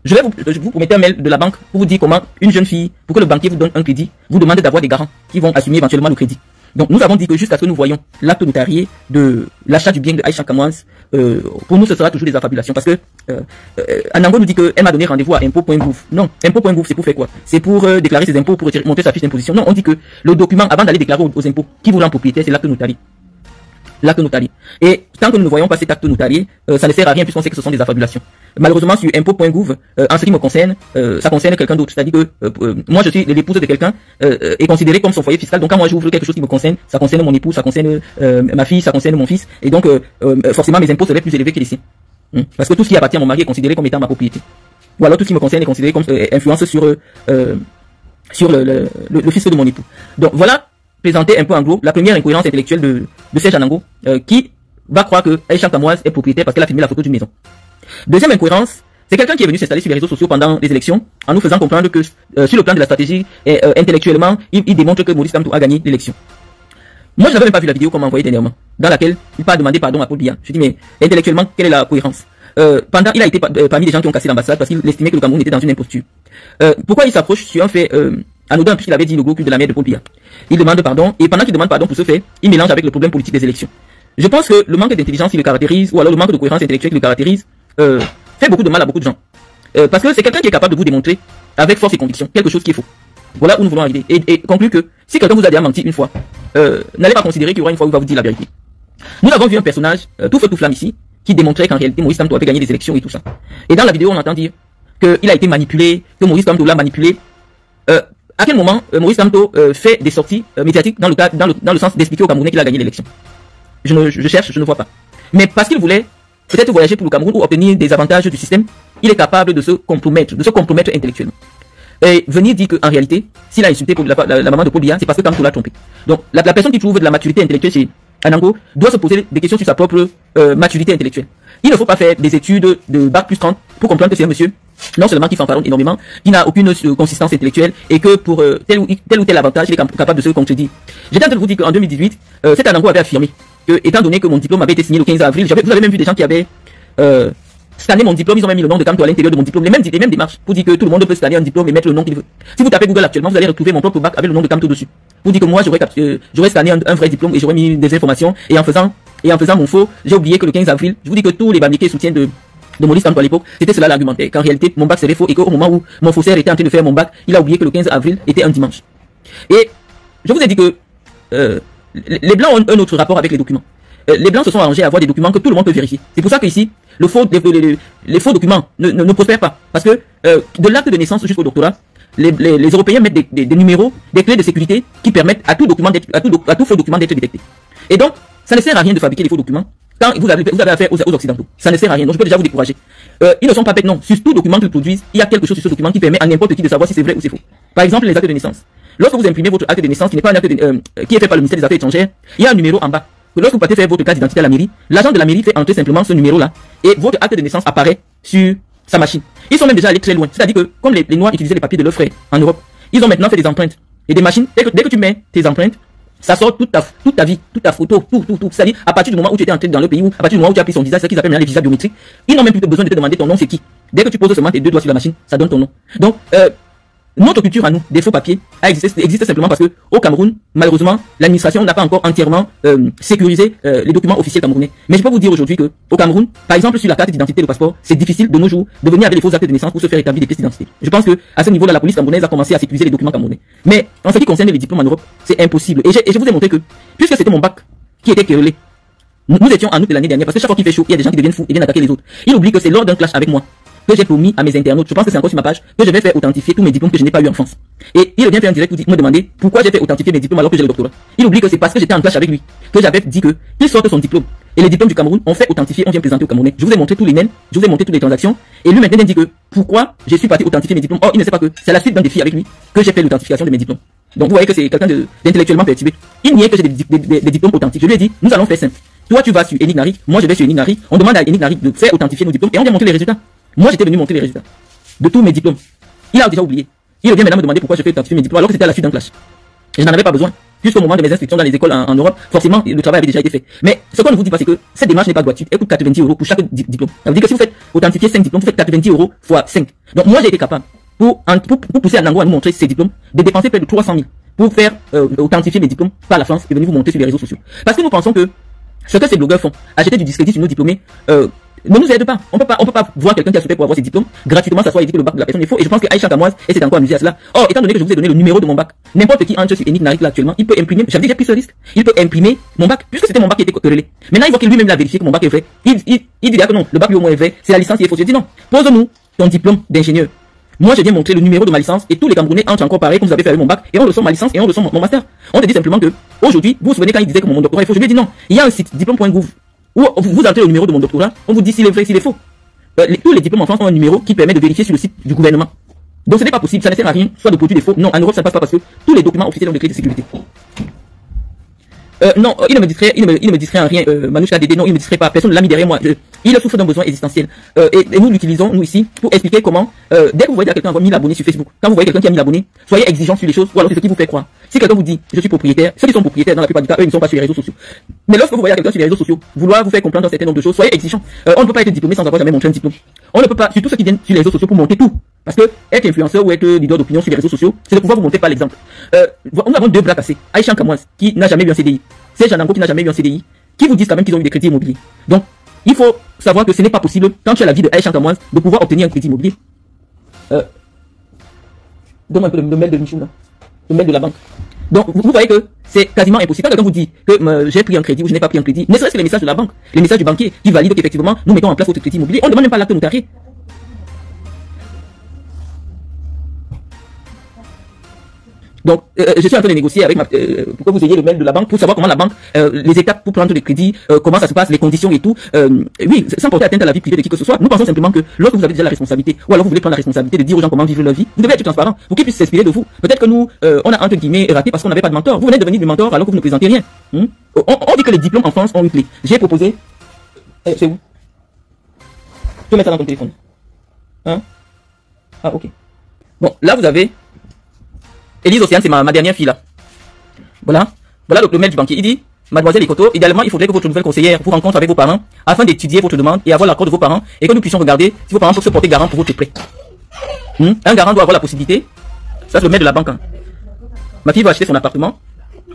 je vous promettez un mail de la banque pour vous dire comment une jeune fille, pour que le banquier vous donne un crédit, vous demande d'avoir des garants qui vont assumer éventuellement le crédit. Donc nous avons dit que jusqu'à ce que nous voyons l'acte notarié de l'achat du bien de Aïcha Kamoise, pour nous ce sera toujours des affabulations parce que Anango nous dit qu'elle m'a donné rendez-vous à impôt.gouv. Non, impôt.gouv c'est pour faire quoi? C'est pour déclarer ses impôts, pour montrer sa fiche d'imposition. Non, on dit que le document avant d'aller déclarer aux impôts qui vous rend propriétaire, c'est l'acte notarié. L'acte notarié. Et tant que nous ne voyons pas cet acte notarié, ça ne sert à rien puisqu'on sait que ce sont des affabulations. Malheureusement sur impôt.gouv, en ce qui me concerne, ça concerne quelqu'un d'autre. C'est-à-dire que moi je suis l'épouse de quelqu'un est considéré comme son foyer fiscal. Donc quand moi j'ouvre quelque chose qui me concerne, ça concerne mon épouse, ça concerne ma fille, ça concerne mon fils. Et donc forcément mes impôts seraient plus élevés que les siens. Parce que tout ce qui appartient à mon mari est considéré comme étant ma propriété. Ou alors tout ce qui me concerne est considéré comme influence sur le fisc de mon époux. Donc voilà, présenter un peu en gros la première incohérence intellectuelle de Serge Anango qui va croire que Aïcha Kamoise est propriétaire parce qu'elle a filmé la photo d'une maison. Deuxième incohérence, c'est quelqu'un qui est venu s'installer sur les réseaux sociaux pendant les élections en nous faisant comprendre que sur le plan de la stratégie et intellectuellement, il démontre que Maurice Kamto a gagné l'élection. Moi je n'avais même pas vu la vidéo qu'on m'a envoyée dernièrement, dans laquelle il part demander pardon à Paul Biya. Je dis mais intellectuellement, quelle est la cohérence? Il a été parmi les gens qui ont cassé l'ambassade parce qu'il estimait que le Cameroun était dans une imposture. Pourquoi il s'approche sur un fait anodin puisqu'il avait dit le gros cul de la mère de Paul Biya? Il demande pardon et pendant qu'il demande pardon pour ce fait, il mélange avec le problème politique des élections. Je pense que le manque d'intelligence qui le caractérise, ou alors le manque de cohérence intellectuelle qui le caractérise, fait beaucoup de mal à beaucoup de gens. Parce que c'est quelqu'un qui est capable de vous démontrer, avec force et conviction, quelque chose qui est faux. Voilà où nous voulons arriver. Et conclure que, si quelqu'un vous a déjà menti une fois, n'allez pas considérer qu'il y aura une fois où il va vous dire la vérité. Nous avons vu un personnage, tout feu tout flamme ici, qui démontrait qu'en réalité, Maurice Kamto avait gagné les élections et tout ça. Et dans la vidéo, on entend dire qu'il a été manipulé, que Maurice Kamto l'a manipulé. À quel moment Maurice Kamto fait des sorties médiatiques dans le sens d'expliquer aux Camerounais qu'il a gagné l'élection? Je cherche, je ne vois pas. Mais parce qu'il voulait peut-être voyager pour le Cameroun ou obtenir des avantages du système, il est capable de se compromettre intellectuellement. Et venir dire qu'en réalité, s'il a insulté la maman de Paul Biya, c'est parce que Kamto l'a trompé. Donc la personne qui trouve de la maturité intellectuelle chez Anango doit se poser des questions sur sa propre maturité intellectuelle. Il ne faut pas faire des études de bac plus 30 pour comprendre que c'est un monsieur, non seulement qui fanfaronne énormément, qui n'a aucune consistance intellectuelle et que pour tel ou tel avantage, il est capable de se contredire. J'étais en train de vous dire qu'en 2018, cet Anango avait affirmé que, étant donné que mon diplôme avait été signé le 15 avril, vous avez même vu des gens qui avaient scanné mon diplôme, ils ont même mis le nom de Kamto à l'intérieur de mon diplôme, les mêmes démarches, pour dire que tout le monde peut scanner un diplôme et mettre le nom qu'il veut. Si vous tapez Google actuellement, vous allez retrouver mon propre bac avec le nom de Kamto dessus. Pour dire que moi, j'aurais scanné un vrai diplôme et j'aurais mis des informations, et en faisant mon faux, j'ai oublié que le 15 avril, je vous dis que tous les banniqués soutiennent de Maurice Kamto à l'époque, c'était cela l'argumentaire, qu'en réalité, mon bac serait faux et qu'au moment où mon faussaire était en train de faire mon bac, il a oublié que le 15 avril était un dimanche. Et je vous ai dit que les Blancs ont un autre rapport avec les documents. Les Blancs se sont arrangés à avoir des documents que tout le monde peut vérifier. C'est pour ça qu'ici, les faux documents ne prospèrent pas. Parce que de l'acte de naissance jusqu'au doctorat, les Européens mettent des numéros, des clés de sécurité qui permettent à tout faux document d'être détecté. Et donc, ça ne sert à rien de fabriquer des faux documents quand vous avez affaire aux Occidentaux. Ça ne sert à rien. Donc je peux déjà vous décourager. Ils ne sont pas bêtes, non. Sur tout document qu'ils produisent, il y a quelque chose sur ce document qui permet à n'importe qui de savoir si c'est vrai ou c'est faux. Par exemple, les actes de naissance. Lorsque vous imprimez votre acte de naissance, qui n'est pas un acte qui est fait par le ministère des Affaires étrangères, il y a un numéro en bas. Lorsque vous partez faire votre carte d'identité à la mairie, l'agent de la mairie fait entrer simplement ce numéro-là et votre acte de naissance apparaît sur sa machine. Ils sont même déjà allés très loin. C'est-à-dire que, comme les Noirs utilisaient les papiers de leurs frères en Europe, ils ont maintenant fait des empreintes. Et des machines, dès que tu mets tes empreintes, ça sort toute ta vie, toute ta photo, tout. C'est-à-dire, à partir du moment où tu étais entré dans le pays, ou à partir du moment où tu as pris son visage, c'est ce qu'ils appellent les visas biométriques, ils n'ont même plus besoin de te demander ton nom, c'est qui. Dès que tu poses seulement tes deux doigts sur la machine, ça donne ton nom. Donc, notre culture à nous, des faux papiers, existe simplement parce que au Cameroun, malheureusement, l'administration n'a pas encore entièrement sécurisé les documents officiels camerounais. Mais je peux vous dire aujourd'hui que au Cameroun, par exemple sur la carte d'identité et le passeport, c'est difficile de nos jours de venir avec les faux actes de naissance pour se faire établir des pièces d'identité. Je pense que à ce niveau-là, la police camerounaise a commencé à sécuriser les documents camerounais. Mais en ce qui concerne les diplômes en Europe, c'est impossible. Et je vous ai montré que puisque c'était mon bac qui était querellé, nous étions en août de l'année dernière parce que chaque fois qu'il fait chaud, il y a des gens qui deviennent fous et viennent attaquer les autres. Il oublie que c'est lors d'un clash avec moi que j'ai promis à mes internautes, je pense que c'est encore sur ma page, que je vais faire authentifier tous mes diplômes que je n'ai pas eu en France. Et il vient faire un direct pour me demander pourquoi j'ai fait authentifier mes diplômes alors que j'ai le doctorat. Il oublie que c'est parce que j'étais en clash avec lui que j'avais dit que qu'il sorte son diplôme. Et les diplômes du Cameroun, on fait authentifier, on vient présenter au Camerounais. Je vous ai montré tous les mails, je vous ai montré toutes les transactions. Et lui maintenant il dit que pourquoi je suis parti authentifier mes diplômes. Or il ne sait pas que c'est la suite d'un défi avec lui que j'ai fait l'authentification de mes diplômes. Donc vous voyez que c'est quelqu'un d'intellectuellement perturbé. Il nie que j'ai des diplômes authentiques. Je lui ai dit, nous allons faire simple. Toi tu vas sur Enignari, moi je vais sur Enignari. On demande à Enignari de faire authentifier nos diplômes et on vient montrer les résultats. Moi, j'étais venu montrer les résultats de tous mes diplômes. Il a déjà oublié. Il vient maintenant me demander pourquoi je fais authentifier mes diplômes alors que c'était à la suite d'un clash. Je n'en avais pas besoin. Jusqu'au moment de mes inscriptions dans les écoles en Europe, forcément, le travail avait déjà été fait. Mais ce qu'on ne vous dit pas, c'est que cette démarche n'est pas gratuite. Elle coûte 90 € pour chaque diplôme. Ça veut dire que si vous faites authentifier 5 diplômes, vous faites 90 € fois 5. Donc moi j'ai été capable, pour pousser Anango à nous montrer ces diplômes, de dépenser près de 300 000 pour faire authentifier mes diplômes par la France et venir vous montrer sur les réseaux sociaux. Parce que nous pensons que ce que ces blogueurs font, acheter du discrédit sur nos diplômés, ne nous aide pas. On peut pas voir quelqu'un qui a souffert pour avoir ses diplômes gratuitement, ça soit dit que le bac de la personne est faux. Et je pense que Aïcha Kamoise s'est encore amusée à cela. Or, étant donné que je vous ai donné le numéro de mon bac, n'importe qui entre sur Enid Narik là actuellement, il peut imprimer, j'avais déjà pris ce risque, il peut imprimer mon bac, puisque c'était mon bac qui était corrélé. Maintenant, il voit qu'il lui-même l'a vérifié que mon bac est vrai. Il dit que non, le bac lui au moins est vrai, c'est la licence qui est fausse. Je dis non, pose-nous ton diplôme d'ingénieur. Moi, je viens montrer le numéro de ma licence et tous les Camerounais entrent encore pareil comme vous avez fait avec mon bac et on reçoit ma licence et on reçoit mon master. On te dit simplement que aujourd'hui, vous vous souvenez quand il disait que mon doctorat est faux, je lui ai dit non, il y a un site diplôme.gouv où vous entrez le numéro de mon doctorat, on vous dit s'il est vrai, s'il est faux. Tous les diplômes en France ont un numéro qui permet de vérifier sur le site du gouvernement. Donc ce n'est pas possible, ça ne sert à rien, soit de produire des faux. Non, en Europe ça ne passe pas parce que tous les documents officiels ont des clés de sécurité. Non, il ne me distrait en rien, Manouchka Dédé, non, il ne me distrait pas, personne ne l'a mis derrière moi. Il souffre d'un besoin existentiel. Et nous l'utilisons, nous ici, pour expliquer comment, dès que vous voyez quelqu'un avoir 1000 abonnés sur Facebook, quand vous voyez quelqu'un qui a 1000 abonnés, soyez exigeants sur les choses, ou alors c'est ce qui vous fait croire. Si quelqu'un vous dit, je suis propriétaire, ceux qui sont propriétaires dans la plupart du cas, eux, ils ne sont pas sur les réseaux sociaux. Mais lorsque vous voyez quelqu'un sur les réseaux sociaux, vouloir vous faire comprendre un certain nombre de choses, soyez exigeants. On ne peut pas être diplômé sans avoir jamais montré un diplôme. On ne peut pas, surtout ceux qui viennent sur les réseaux sociaux pour monter tout. Parce que être influenceur ou être leader d'opinion sur les réseaux sociaux, c'est de pouvoir vous montrer par l'exemple. Nous avons deux bras cassés. Aïcha Kamoise, qui n'a jamais eu un CDI. C'est Janango qui n'a jamais eu un CDI, qui vous disent quand même qu'ils ont eu des crédits immobiliers. Donc, il faut savoir que ce n'est pas possible, quand tu as la vie de Aïcha Kamoise, de pouvoir obtenir un crédit immobilier. Donne-moi un peu le mail de Michou, là. Le mail de la banque. Donc, vous voyez que c'est quasiment impossible. Quand quelqu'un vous dit que j'ai pris un crédit ou je n'ai pas pris un crédit, ne serait-ce que les messages de la banque, les messages du banquier qui valident qu'effectivement, nous mettons en place votre crédit immobilier, on ne demande même pas l'acte notarié. Donc, je suis en train de négocier avec pour que vous ayez le mail de la banque, pour savoir comment la banque, les étapes pour prendre les crédits, comment ça se passe, les conditions et tout. Oui, sans porter atteinte à la vie privée de qui que ce soit. Nous pensons simplement que lorsque vous avez déjà la responsabilité, ou alors vous voulez prendre la responsabilité de dire aux gens comment vivre leur vie, vous devez être transparent pour qu'ils puissent s'inspirer de vous. Peut-être que nous, on a entre guillemets raté parce qu'on n'avait pas de mentor. Vous venez de devenir du mentor alors que vous ne présentez rien. On dit que les diplômes en France ont une clé. J'ai proposé. C'est où? Tu peux mettre ça dans ton téléphone. Hein? Ah, ok. Bon, là vous avez. Élise Océane, c'est ma dernière fille là. Voilà le mail du banquier. Il dit, mademoiselle Ekoto, idéalement, il faudrait que votre nouvelle conseillère vous rencontre avec vos parents afin d'étudier votre demande et avoir l'accord de vos parents et que nous puissions regarder si vos parents peuvent se porter garant pour votre prêt. Un garant doit avoir la possibilité. Ça, c'est le mail de la banque. Hein. Ma fille va acheter son appartement.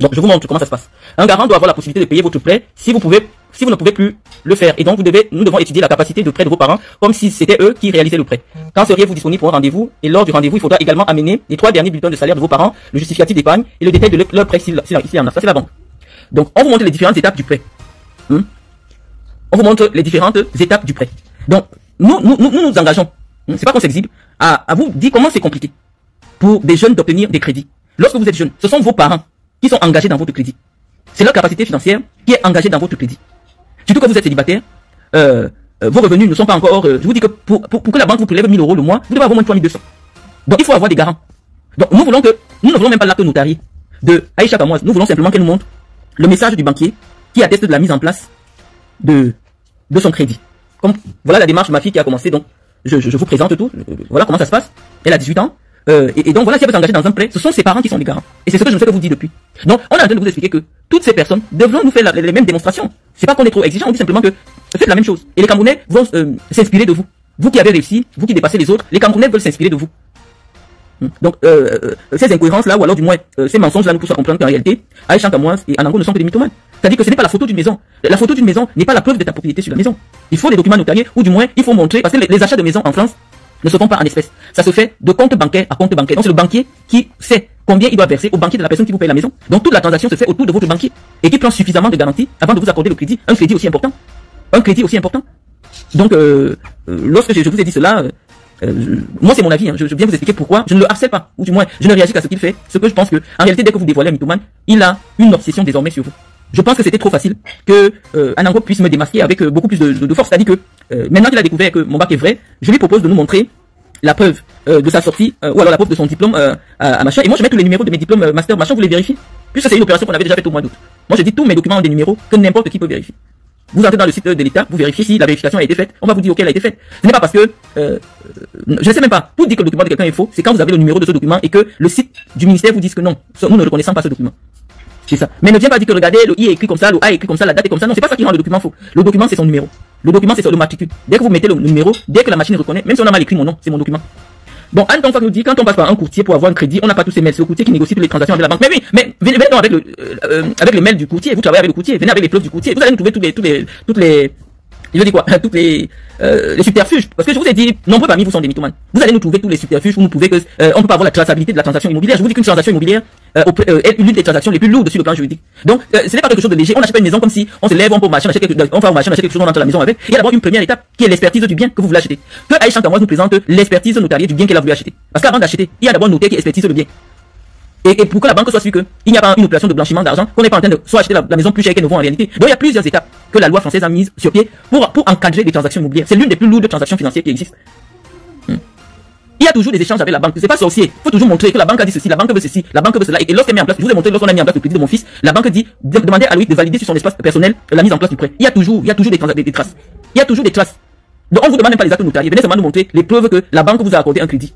Donc, je vous montre comment ça se passe. Un garant doit avoir la possibilité de payer votre prêt si vous ne pouvez plus le faire. Et donc, nous devons étudier la capacité de prêt de vos parents comme si c'était eux qui réalisaient le prêt. Quand seriez-vous disponible pour un rendez-vous? Et lors du rendez-vous, il faudra également amener les 3 derniers bulletins de salaire de vos parents, le justificatif d'épargne et le détail de leur prêt s'il y en a. Ça, c'est la banque. Donc, on vous montre les différentes étapes du prêt. On vous montre les différentes étapes du prêt. Donc, nous engageons. C'est pas qu'on s'exhibe à vous dire comment c'est compliqué pour des jeunes d'obtenir des crédits. Lorsque vous êtes jeune, ce sont vos parents qui sont engagés dans votre crédit. C'est leur capacité financière qui est engagée dans votre crédit. Surtout que vous êtes célibataire, vos revenus ne sont pas encore... je vous dis que pour que la banque vous prélève 1000 € le mois, vous devez avoir au moins 3200. Donc il faut avoir des garants. Donc nous ne voulons même pas l'acte notarié de Aïcha Kamoise. Nous voulons simplement qu'elle nous montre le message du banquier qui atteste de la mise en place de son crédit. Comme voilà la démarche de ma fille qui a commencé. Donc je vous présente tout. Voilà comment ça se passe. Elle a 18 ans. Et donc voilà, si elle veut s'engager dans un prêt, ce sont ses parents qui sont les garants. Et c'est ce que je ne sais que vous dire depuis. Donc on est en train de vous expliquer que toutes ces personnes devront nous faire les mêmes démonstrations. C'est pas qu'on est trop exigeant, on dit simplement que faites la même chose. Et les Camerounais vont s'inspirer de vous. Vous qui avez réussi, vous qui dépassez les autres, les Camerounais veulent s'inspirer de vous. Donc ces incohérences là, ou alors du moins ces mensonges là nous poussent à comprendre qu'en réalité, Aïcha Kamoise et Anango ne sont que des mythomanes. C'est-à-dire que ce n'est pas la photo d'une maison. La photo d'une maison n'est pas la preuve de ta propriété sur la maison. Il faut des documents notariés, ou du moins il faut montrer, parce que les achats de maisons en France ne se font pas en espèces. Ça se fait de compte bancaire à compte bancaire. Donc c'est le banquier qui sait combien il doit verser au banquier de la personne qui vous paye la maison. Donc toute la transaction se fait autour de votre banquier et qui prend suffisamment de garanties avant de vous accorder le crédit. Un crédit aussi important. Donc lorsque je vous ai dit cela, moi c'est mon avis, hein. Je viens vous expliquer pourquoi je ne le harcèle pas, ou du moins je ne réagis qu'à ce qu'il fait. Ce que je pense que en réalité dès que vous dévoilez un mythomane, il a une obsession désormais sur vous. Je pense que c'était trop facile que Anango puisse me démasquer avec beaucoup plus de force. C'est-à-dire que maintenant qu'il a découvert que mon bac est vrai, je lui propose de nous montrer la preuve de sa sortie, ou alors la preuve de son diplôme à machin. Et moi je mets tous les numéros de mes diplômes master machin, vous les vérifiez. Puisque c'est une opération qu'on avait déjà faite au mois d'août. Moi je dis tous mes documents ont des numéros que n'importe qui peut vérifier. Vous entrez dans le site de l'État, vous vérifiez si la vérification a été faite, on va vous dire ok elle a été faite. Ce n'est pas parce que je ne sais même pas, pour dire que le document de quelqu'un est faux, c'est quand vous avez le numéro de ce document et que le site du ministère vous dit que non, nous ne reconnaissons pas ce document. C'est ça. Mais ne viens pas dire que regardez, le I est écrit comme ça, le A est écrit comme ça, la date est comme ça. Non, c'est pas ça qui rend le document faux. Le document, c'est son numéro. Le document, c'est le matricule. Dès que vous mettez le numéro, dès que la machine reconnaît, même si on a mal écrit mon nom, c'est mon document. Bon, Anne Tonfak nous dit, quand on passe par un courtier pour avoir un crédit, on n'a pas tous ces mails. C'est le courtier qui négocie toutes les transactions avec la banque. Mais oui, mais venez donc avec le mail du courtier. Vous travaillez avec le courtier. Venez avec les preuves du courtier. Vous allez nous trouver toutes les, je dis quoi, toutes les subterfuges. Parce que je vous ai dit, nombreux parmi vous sont des mythomanes. Vous allez nous trouver tous les subterfuges où nous prouvez que, on peut pas avoir la traçabilité de la transaction immobilière. Je vous dis qu'une transaction immobilière, est l'une des transactions les plus lourdes sur le plan juridique. Donc, ce n'est pas quelque chose de léger. On n'achète pas une maison comme si on se lève, on va au marché, on achète quelque chose, on entre à la maison avec. Il y a d'abord une première étape qui est l'expertise du bien que vous voulez acheter. Que Aïcha Nkamwaz nous présente l'expertise notariée du bien qu'elle a voulu acheter. Parce qu'avant d'acheter, il y a d'abord un notaire qui expertise le bien. Et pour que la banque soit sûre qu'il n'y a pas une opération de blanchiment d'argent, qu'on n'est pas en train de soit acheter la maison plus chère qu'elle ne vaut en réalité. Donc il y a plusieurs étapes que la loi française a mises sur pied pour encadrer les transactions immobilières. C'est l'une des plus lourdes transactions financières qui existent. Il y a toujours des échanges avec la banque. C'est pas sorcier. Il faut toujours montrer que la banque a dit ceci, la banque veut ceci, la banque veut cela. Et lorsqu'elle met en place, je vous ai montré lorsqu'on a mis en place le crédit de mon fils, la banque dit, demandez à Loïc de valider sur son espace personnel la mise en place du prêt. Il y a toujours des traces. Il y a toujours des traces. Donc on vous demande même pas les actes notariés. Venez seulement nous montrer les preuves que la banque vous a accordé un crédit.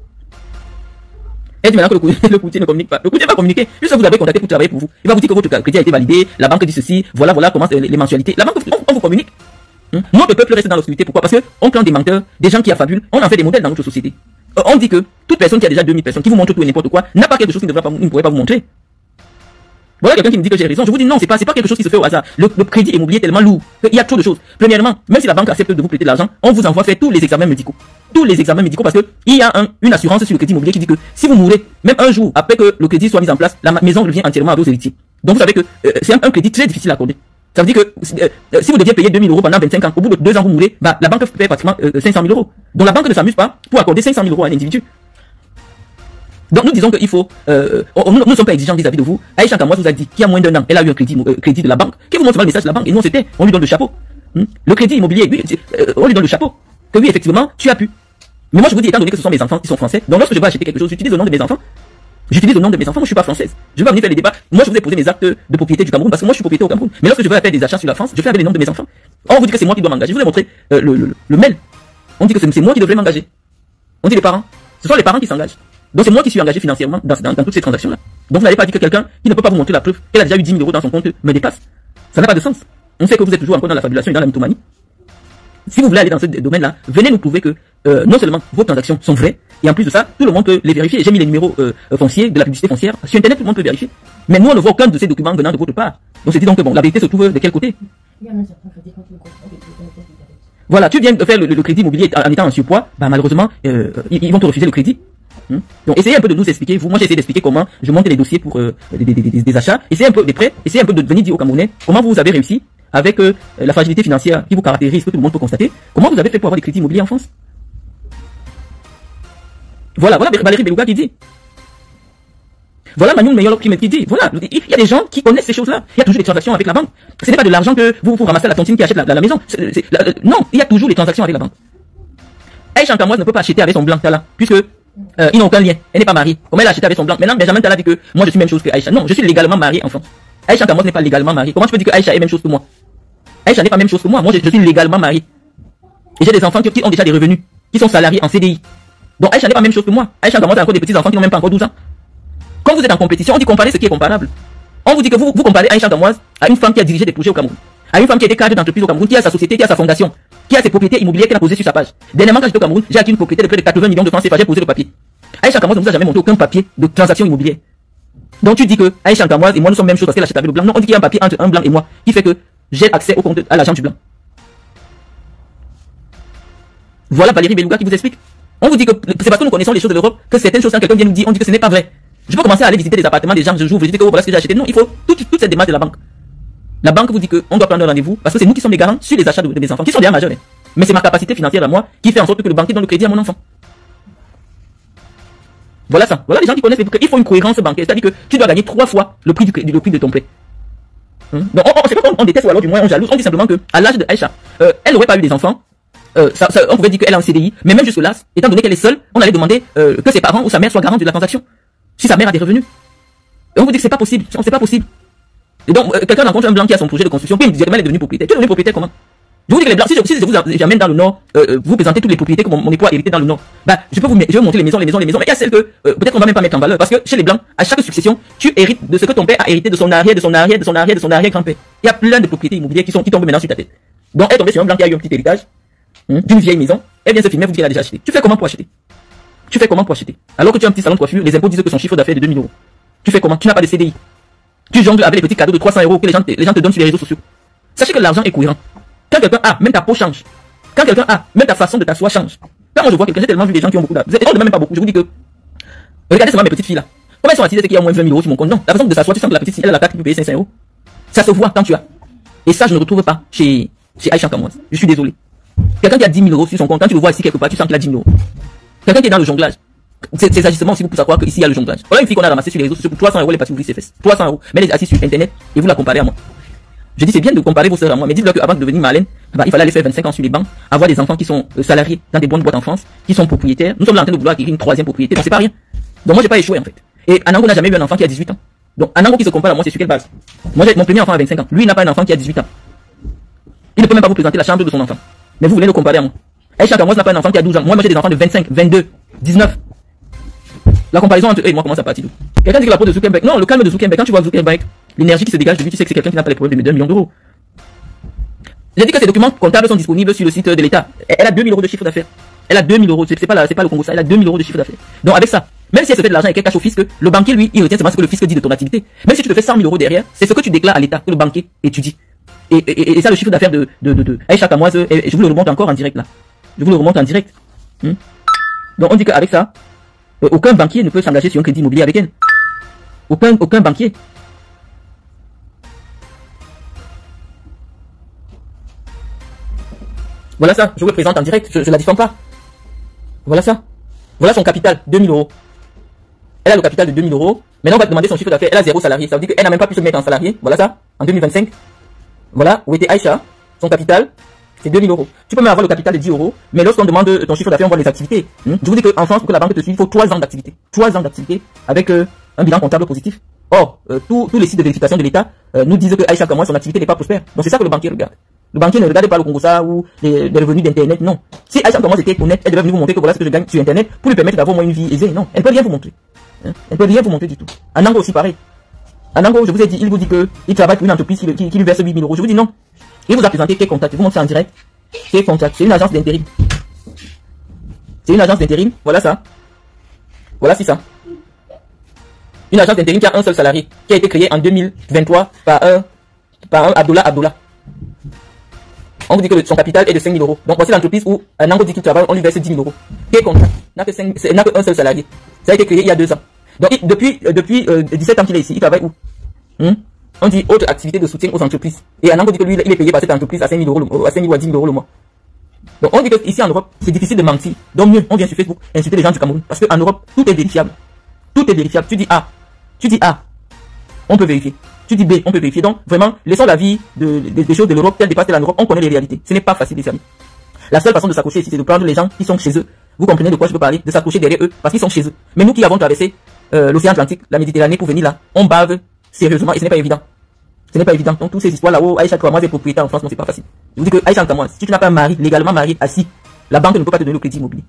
Et maintenant que le courtier ne communique pas. Le courtier va communiquer. Juste vous avez contacté pour travailler pour vous. Il va vous dire que votre crédit a été validé. La banque dit ceci. Voilà comment les mensualités. La banque, on vous communique. Notre peuple reste dans l'obscurité. Pourquoi? Parce que on prend des menteurs, des gens qui affabulent. On en fait des modèles dans notre société. On dit que toute personne qui a déjà 2000 personnes, qui vous montre tout et n'importe quoi, n'a pas quelque chose qui ne pourrait pas vous montrer. Voilà quelqu'un qui me dit que j'ai raison. Je vous dis non, c'est pas quelque chose qui se fait au hasard. Le crédit immobilier est tellement lourd qu'il y a trop de choses. Premièrement, même si la banque accepte de vous prêter de l'argent, on vous envoie faire tous les examens médicaux. Tous les examens médicaux parce que il y a une assurance sur le crédit immobilier qui dit que si vous mourrez, même un jour après que le crédit soit mis en place, la maison revient entièrement à vos héritiers. Donc vous savez que c'est un crédit très difficile à accorder. Ça veut dire que si vous deviez payer 2000 € pendant 25 ans, au bout de 2 ans vous mourrez, bah, la banque paie pratiquement 500 000 €. Donc la banque ne s'amuse pas pour accorder 500 000 € à un individu. Donc nous disons qu'il faut, nous ne sommes pas exigeants vis-à-vis de vous. Aïcha Nkamwaz vous a dit qu'il y a moins d'un an, elle a eu un crédit de la banque. Qui vous montre le message de la banque? Et nous c'était, on lui donne le chapeau. Le crédit immobilier, oui, on lui donne le chapeau. Que oui, effectivement, tu as pu. Mais moi je vous dis, étant donné que ce sont mes enfants qui sont français, donc lorsque je vais acheter quelque chose, j'utilise le nom de mes enfants. J'utilise le nom de mes enfants, moi je suis pas française. Je vais pas venir faire les débats. Moi je vous ai posé mes actes de propriété du Cameroun parce que moi je suis propriétaire au Cameroun. Mais lorsque je vais faire des achats sur la France, je fais avec les noms de mes enfants. On vous dit que c'est moi qui dois m'engager. Je vous ai montré le mail. On dit que c'est moi qui devrais m'engager. On dit les parents. Ce sont les parents qui s'engagent. Donc c'est moi qui suis engagé financièrement dans toutes ces transactions-là. Donc vous n'allez pas dire que quelqu'un qui ne peut pas vous montrer la preuve qu'elle a déjà eu 10 000 € dans son compte me dépasse. Ça n'a pas de sens. On sait que vous êtes toujours encore dans la fabulation et dans la mythomanie. Si vous voulez aller dans ce domaine-là, venez nous prouver que non seulement vos transactions sont vraies, et en plus de ça, tout le monde peut les vérifier. J'ai mis les numéros fonciers de la publicité foncière. Sur Internet, tout le monde peut vérifier. Mais nous, on ne voit aucun de ces documents venant de votre part. Donc c'est dit donc que bon, la vérité se trouve de quel côté? Voilà, tu viens de faire le crédit immobilier en étant en surpoids, bah malheureusement, ils vont te refuser le crédit. Donc essayez un peu de nous expliquer, moi j'ai essayé d'expliquer comment je monte les dossiers pour des achats, essayez un peu des prêts, essayez un peu de venir dire aux Camerounais comment vous avez réussi avec la fragilité financière qui vous caractérise, que tout le monde peut constater, comment vous avez fait pour avoir des crédits immobiliers en France. Voilà Valérie Belouga qui dit. Voilà Manuel Meyolo qui dit, voilà, il y a des gens qui connaissent ces choses-là. Il y a toujours des transactions avec la banque. Ce n'est pas de l'argent que vous ramassez à la tontine qui achète la maison. Non, il y a toujours des transactions avec la banque. Aïcha Nkamwaz ne peut pas acheter avec son blanc Tala, puisque ils n'ont aucun lien. Elle n'est pas mariée. Comment elle a acheté avec son blanc? Maintenant, Benjamin Tala dit que moi je suis même chose que Aïcha. Non, je suis légalement marié en France. Aïcha Nkamwaz n'est pas légalement mariée. Comment tu peux dire que Aïcha est même chose que moi? Aïcha n'est pas même chose que moi. Moi je suis légalement marié. Et j'ai des enfants qui ont déjà des revenus, qui sont salariés en CDI. Donc Aïcha n'est pas même chose que moi. Aïcha Nkamwaz a encore des petits enfants qui n'ont même pas encore 12 ans. Quand vous êtes en compétition, on dit comparer ce qui est comparable. On vous dit que vous comparez Aïcha Nkamwaz à une femme qui a dirigé des projets au Cameroun, à une femme qui a été cadre d'entreprise au Cameroun, qui a sa société, qui a sa fondation, qui a ses propriétés immobilières qu'elle a posées sur sa page. Dernièrement, quand j'étais au Cameroun, j'ai acquis une propriété de près de 80 millions de francs CFA, j'ai posé le papier. Aïcha Nkamwaz ne vous a jamais montré aucun papier de transaction immobilière. Donc tu dis que Aïcha Nkamwaz et moi nous sommes même chose parce qu'elle achète avec le blanc. Non, on dit qu'il y a un papier entre un blanc et moi qui fait que j'ai accès au compte à l'argent du blanc. Voilà Valérie Belouga qui vous explique. On vous dit que c'est parce que nous connaissons les choses de l'Europe que certaines choses, quand quelqu'un vient nous dire, on dit que ce n'est pas vrai. Je peux commencer à aller visiter des appartements des gens, je j'ouvre, je dis que voilà ce que j'ai acheté. Non, il faut toute cette démarche de la banque. La banque vous dit qu'on doit prendre un rendez-vous parce que c'est nous qui sommes les garants sur les achats de mes enfants, qui sont déjà majeurs. Mais c'est ma capacité financière à moi qui fait en sorte que le banquier donne le crédit à mon enfant. Voilà ça. Voilà les gens qui connaissent les bouquets. Il faut une cohérence bancaire. C'est-à-dire que tu dois gagner 3 fois le prix de ton prêt. Donc c'est pas qu'on déteste ou alors du moins on jalouse. On dit simplement que à l'âge de Aïcha, elle n'aurait pas eu des enfants. On pouvait dire qu'elle est en CDI, mais même jusque là, étant donné qu'elle est seule, on allait demander que ses parents ou sa mère soient garants de la transaction. Si sa mère a des revenus. Et on vous dit que c'est pas possible. C'est pas possible. Et donc, quelqu'un rencontre un blanc qui a son projet de construction, puis il me dit, elle est devenue propriétaire. Tu es devenu propriétaire comment? Je vous dis que les blancs, si je vous amène dans le nord, vous présentez toutes les propriétés que mon époux a héritées dans le nord. Bah, je vais vous montrer les maisons, mais il y a celles que peut-être on va même pas mettre en valeur, parce que chez les blancs, à chaque succession, tu hérites de ce que ton père a hérité de son arrière grand-père. Il y a plein de propriétés immobilières qui tombent maintenant sur ta tête. Donc, elle est tombée sur un blanc qui a eu un petit héritage d'une vieille maison. Elle vient se filmer, vous dites qu'elle a déjà acheté. Tu fais comment pour acheter? Alors que tu as un petit salon de coiffure, les impôts disent que son chiffre d'affaires est de 2000 €. Tu fais comment? Tu n'as pas de CDI. Tu jongles avec les petits cadeaux de 300 € que les gens te donnent sur les réseaux sociaux. Sachez que l'argent est cohérent. Quand quelqu'un a, même ta peau change. Quand quelqu'un a, même ta façon de t'asseoir change. Quand moi je vois quelqu'un, j'ai tellement vu des gens qui ont beaucoup d'argent. On ne même pas beaucoup. Je vous dis que, regardez seulement mes petites filles là. Comment elles sont assises, c'est qu'il y a au moins 20 000 € sur mon compte? Non, la façon de s'asseoir, tu sens que la petite fille, elle a la carte qui peut payer 500 €. Ça se voit quand tu as. Et ça, je ne retrouve pas chez Aïcha Kamoise. Je suis désolé. Quelqu'un qui a 10 000 € sur son compte, quand tu le vois ici quelque part, tu sens qu'il a 10 000 €. Quelqu'un qui est dans le jonglage. Ces agissements aussi vous poussent à croire qu'ici il y a le jonglage. Voilà une fille qu'on a ramassée sur les réseaux sociaux pour 300 €, elle est partie ouvrir ses fesses. 300 €. Mais elle est assise sur internet et vous la comparez à moi. Je dis c'est bien de comparer vos sœurs à moi, mais dites-leur qu'avant de devenir malin, bah, il fallait aller faire 25 ans sur les bancs, avoir des enfants qui sont salariés dans des bonnes boîtes en France, qui sont propriétaires. Nous sommes là en train de vouloir acquérir une troisième propriété, donc c'est pas rien. Donc moi j'ai pas échoué en fait. Et Anango n'a jamais eu un enfant qui a 18 ans. Donc Anango qui se compare à moi, c'est sur quelle base? Moi j'ai mon premier enfant à 25 ans. Lui il n'a pas un enfant qui a 18 ans. Il ne peut même pas vous présenter la chambre de son enfant. Mais vous voulez le comparer à moi. Aïcha Kamoise n'a pas un enfant qui a 12 ans. Moi j'ai des enfants de 25, 22, 19. La comparaison entre eux et moi commence à partir d'où? Quelqu'un dit que la peau de Zuckerberg. Non, le calme de Zuckerberg. Quand tu vois Zuckerberg, l'énergie qui se dégage de lui, tu sais que c'est quelqu'un qui n'a pas les problèmes de 2 millions d'euros. J'ai dit que ces documents comptables sont disponibles sur le site de l'État. Elle a 2 000 € de chiffre d'affaires. Elle a 2 000 €. C'est pas le Congo, ça. Elle a 2 000 € de chiffre d'affaires. Donc avec ça, même si elle se fait de l'argent et qu'elle cache au fisc, le banquier lui, il retient seulement ce que le fisc dit de ton activité. Même si tu te fais 100 000 € derrière, c'est ce que tu déclares à l'État que le banquier étudie. Et ça, le chiffre d'affaires de Aïcha Kamoise, je vous le remonte encore en direct là. Je vous le remonte en direct. Donc on dit qu'avec ça, aucun banquier ne peut s'engager sur un crédit immobilier avec elle. Aucun banquier. Voilà ça, je vous le présente en direct, je la diffame pas. Voilà ça. Voilà son capital, 2 000 €. Elle a le capital de 2 000 €. Maintenant, on va te demander son chiffre d'affaires. Elle a 0 salarié. Ça veut dire qu'elle n'a même pas pu se mettre en salarié. Voilà ça, en 2025. Voilà, où était Aïcha. Son capital, c'est 2 000 €. Tu peux même avoir le capital de 10 €. Mais lorsqu'on demande ton chiffre d'affaires, on voit les activités. Je vous dis qu'en France, pour que la banque te suive, il faut 3 ans d'activité. 3 ans d'activité avec un bilan comptable positif. Or, tous les sites de vérification de l'État nous disent que Aïcha Kamoise, son activité n'est pas prospère. Donc c'est ça que le banquier regarde. Le banquier ne regarde pas le Congo ça ou les revenus d'internet, non. Si Aïcha Kamoise était honnête, elle devait venir vous montrer que voilà ce que je gagne sur internet pour lui permettre d'avoir moins une vie aisée. Non, elle peut rien vous montrer. Elle peut rien vous montrer du tout. Anango aussi pareil. Anango, je vous ai dit, il vous dit que il travaille pour une entreprise qui lui verse 8 000 €. Je vous dis non. Il vous a présenté quel contact. Je vous montre ça en direct. Quel contact. C'est une agence d'intérim. C'est une agence d'intérim. Voilà ça. Voilà c'est ça. Une agence d'intérim qui a un seul salarié, qui a été créée en 2023 par un Abdullah. On vous dit que son capital est de 5 000 €. Donc voici l'entreprise où Anango dit qu'il travaille, on lui verse 10 000 €. Quel contact. N'a qu'un seul salarié. Ça a été créé il y a 2 ans. Donc depuis 17 ans qu'il est ici, il travaille où? On dit autre activité de soutien aux entreprises. Et Anango dit que lui, il est payé par cette entreprise à 5 000 € à 5 000 ou à 10 000 € le mois. Donc on dit que ici en Europe, c'est difficile de mentir. Donc mieux, on vient sur Facebook insulter les gens du Cameroun. Parce qu'en Europe, tout est vérifiable. Tout est vérifiable. Tu dis A, on peut vérifier. Tu dis B, on peut vérifier. Donc vraiment, laissons la vie des choses de l'Europe telles dépassées l'Europe. On connaît les réalités. Ce n'est pas facile, les amis. La seule façon de s'accrocher ici, c'est de prendre les gens qui sont chez eux. Vous comprenez de quoi je peux parler? De s'accrocher derrière eux parce qu'ils sont chez eux. Mais nous qui avons traversé l'océan Atlantique, la Méditerranée pour venir là, on bave sérieusement et ce n'est pas évident. Ce n'est pas évident. Donc toutes ces histoires là-haut, Aïcha Kamoise est propriétaire en France, non c'est pas facile. Je vous dis que Aïcha Kamoise, si tu n'as pas un mari, légalement marié, assis, la banque ne peut pas te donner le crédit immobilier.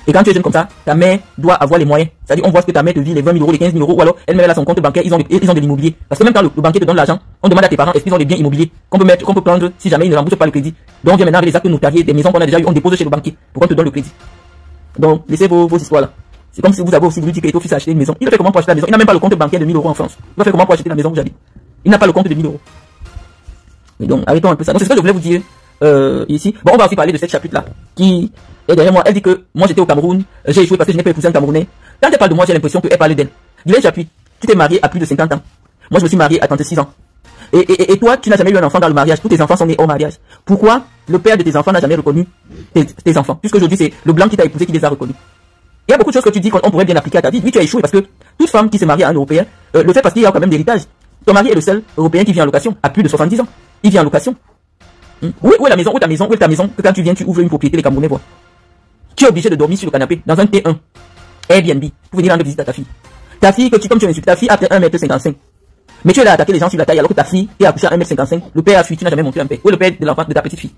Et quand tu es jeune comme ça, ta mère doit avoir les moyens. C'est-à-dire, on voit ce que ta mère te dit, les 20 000 €, les 15 000 €, ou alors elle met là son compte bancaire, ils ont de l'immobilier. Parce que même quand le banquier te donne l'argent, on demande à tes parents, est-ce qu'ils ont des biens immobiliers qu'on peut prendre si jamais ils ne remboursent pas le crédit. Donc on vient maintenant avec les actes notariés, des maisons qu'on a déjà eu, on dépose chez le banquier pour qu'on te donne le crédit. Donc laissez vos histoires là. C'est comme si vous avez aussi voulu dire que Eto'o fils a acheté une maison. Il a fait comment pour acheter la maison? Il n'a même pas le compte bancaire de 1 000 € en France. Il va faire comment pour acheter la maison où j'habite? Il n'a pas le compte de 1 000 €. Mais donc arrêtons un peu ça. Donc c'est ce que je voulais vous dire ici. Bon, on va aussi parler de cette chapitre là qui est derrière moi. Elle dit que moi j'étais au Cameroun, j'ai échoué parce que je n'ai pas épousé un Camerounais. Quand elle parle de moi, j'ai l'impression qu'elle parle d'elle. Guylaine Chapuis, tu t'es marié à plus de 50 ans. Moi je me suis marié à 36 ans. Et toi, tu n'as jamais eu un enfant dans le mariage. Tous tes enfants sont nés au mariage. Pourquoi le père de tes enfants n'a jamais reconnu tes enfants? Puisqu'aujourd'hui c'est le blanc qui t'a épousé qui les a reconnus. Il y a beaucoup de choses que tu dis qu'on pourrait bien appliquer à ta vie. Oui, tu as échoué parce que toute femme qui se marie à un Européen le fait parce qu'il y a quand même d'héritage. Ton mari est le seul Européen qui vit en location à plus de 70 ans. Il vit en location. Où est la maison? Où est ta maison? Où est ta maison? Que quand tu viens, tu ouvres une propriété, les Camerounais voient. Tu es obligé de dormir sur le canapé dans un T1 Airbnb pour venir rendre visite à ta fille. Ta fille, comme tu insultes ta fille, après 1,55 m. Mais tu es là à attaquer les gens sur la taille alors que ta fille est accouchée à 1m55. Le père a fui, tu n'as jamais montré un père. Où est le père de l'enfant de ta petite fille?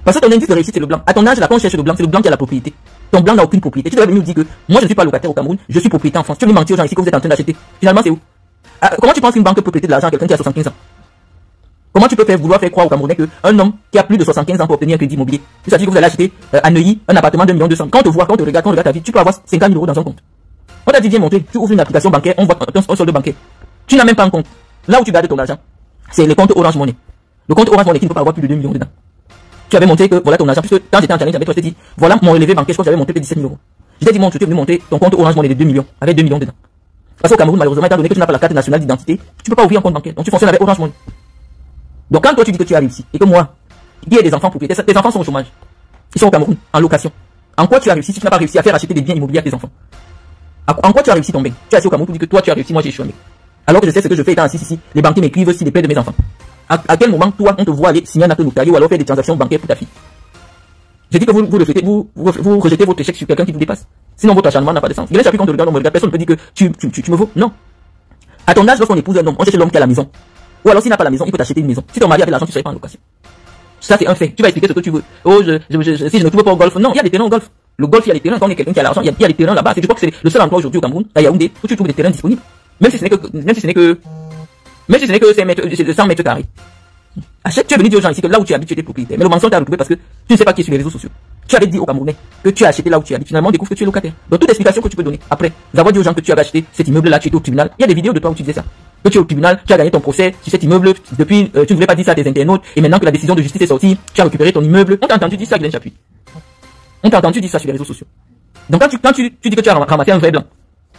Parce que ton indice de réussite, c'est le blanc. À ton âge, là, quand on cherche le blanc, c'est le blanc qui a la propriété. Ton blanc n'a aucune propriété. Tu devrais venir nous dire que moi, je ne suis pas locataire au Cameroun, je suis propriétaire en France. Tu veux mentir aux gens ici que vous êtes en train d'acheter. Finalement, c'est où? Comment tu penses qu'une banque peut prêter de l'argent à quelqu'un qui a 75 ans? Comment tu peux vouloir faire croire aux Camerounais qu'un homme qui a plus de 75 ans pour obtenir un crédit immobilier, c'est-à-dire que vous allez acheter à Neuilly un appartement de 1 200 000. Quand on te voit, quand on te regarde ta vie, tu peux avoir 50 000 euros dans un compte. On t'a dit, viens montrer, tu ouvres une application bancaire, on voit un solde bancaire. Tu n'as même pas un compte. Là où tu gardes ton argent, c'est le compte Orange Money. Le compte Orange Money qui ne peut pas avoir plus de 2 millions dedans. Tu avais montré que voilà ton argent, puisque quand j'étais en challenge avec toi, je t'ai dit, voilà mon relevé bancaire, je crois que j'avais monté 17 000 euros. Je t'ai dit, tu es venu monter ton compte Orange Money de 2 millions, avec 2 millions dedans. Parce qu'au Cameroun, malheureusement, étant donné que tu n'as pas la carte nationale d'identité, tu peux pas ouvrir un compte bancaire. Donc tu fonctionnes avec Orange Money. Donc quand toi tu dis que tu as réussi, et que moi, il y a des enfants propriétaires, tes enfants sont au chômage. Ils sont au Cameroun, en location. En quoi tu as réussi si tu n'as pas réussi à faire acheter des biens immobiliers à tes enfants? En quoi tu as réussi ton mec? Tu es assis au Cameroun pour dire que toi tu as réussi, moi j'ai échoué. Alors que je sais ce que je fais étant assis ici, les banquiers m'écrivent si les plaies de mes enfants. À quel moment toi on te voit aller signer un acte notarié ou alors faire des transactions bancaires pour ta fille? Je dis que vous rejetez votre échec sur quelqu'un qui vous dépasse. Sinon votre acharnement n'a pas de sens. Quand on te regarde, on me regarde, personne ne peut dire que tu me vaux. Non. À ton âge, lorsqu'on épouse un homme, on cherche l'homme qui a la maison. Ou alors s'il n'a pas la maison, il peut t'acheter une maison. Si ton mari avait l'argent, tu serais pas en location. Ça c'est un fait. Tu vas expliquer ce que tu veux. Oh, si je ne trouve pas au golf. Non, il y a des terrains au golf. Le golf, il y a des terrains. Quand il y a quelqu'un qui a l'argent, il y a des terrains là-bas. Je crois que c'est le seul endroit aujourd'hui au Cameroun, à Yaoundé, où tu trouves des terrains disponibles. Même si ce n'est que 100 mètres carrés. Achète, tu es venu dire aux gens ici que là où tu habites, tu étais propriétaire. Mais le mensonge t'a retrouvé parce que tu ne sais pas qui est sur les réseaux sociaux. Tu avais dit aux Camerounais que tu as acheté là où tu habites. Finalement, on découvre que tu es locataire. Donc, toute explication que tu peux donner après d'avoir dit aux gens que tu avais acheté cet immeuble-là, tu étais au tribunal. Il y a des vidéos de toi où tu disais ça. Que tu es au tribunal, tu as gagné ton procès sur cet immeuble. Depuis, tu ne voulais pas dire ça à tes internautes. Et maintenant que la décision de justice est sortie, tu as récupéré ton immeuble. On t'a entendu dire ça, Glenn Chapuis. On t'a entendu dire ça sur les réseaux sociaux. Donc, quand tu dis que tu as ramassé un vrai blanc,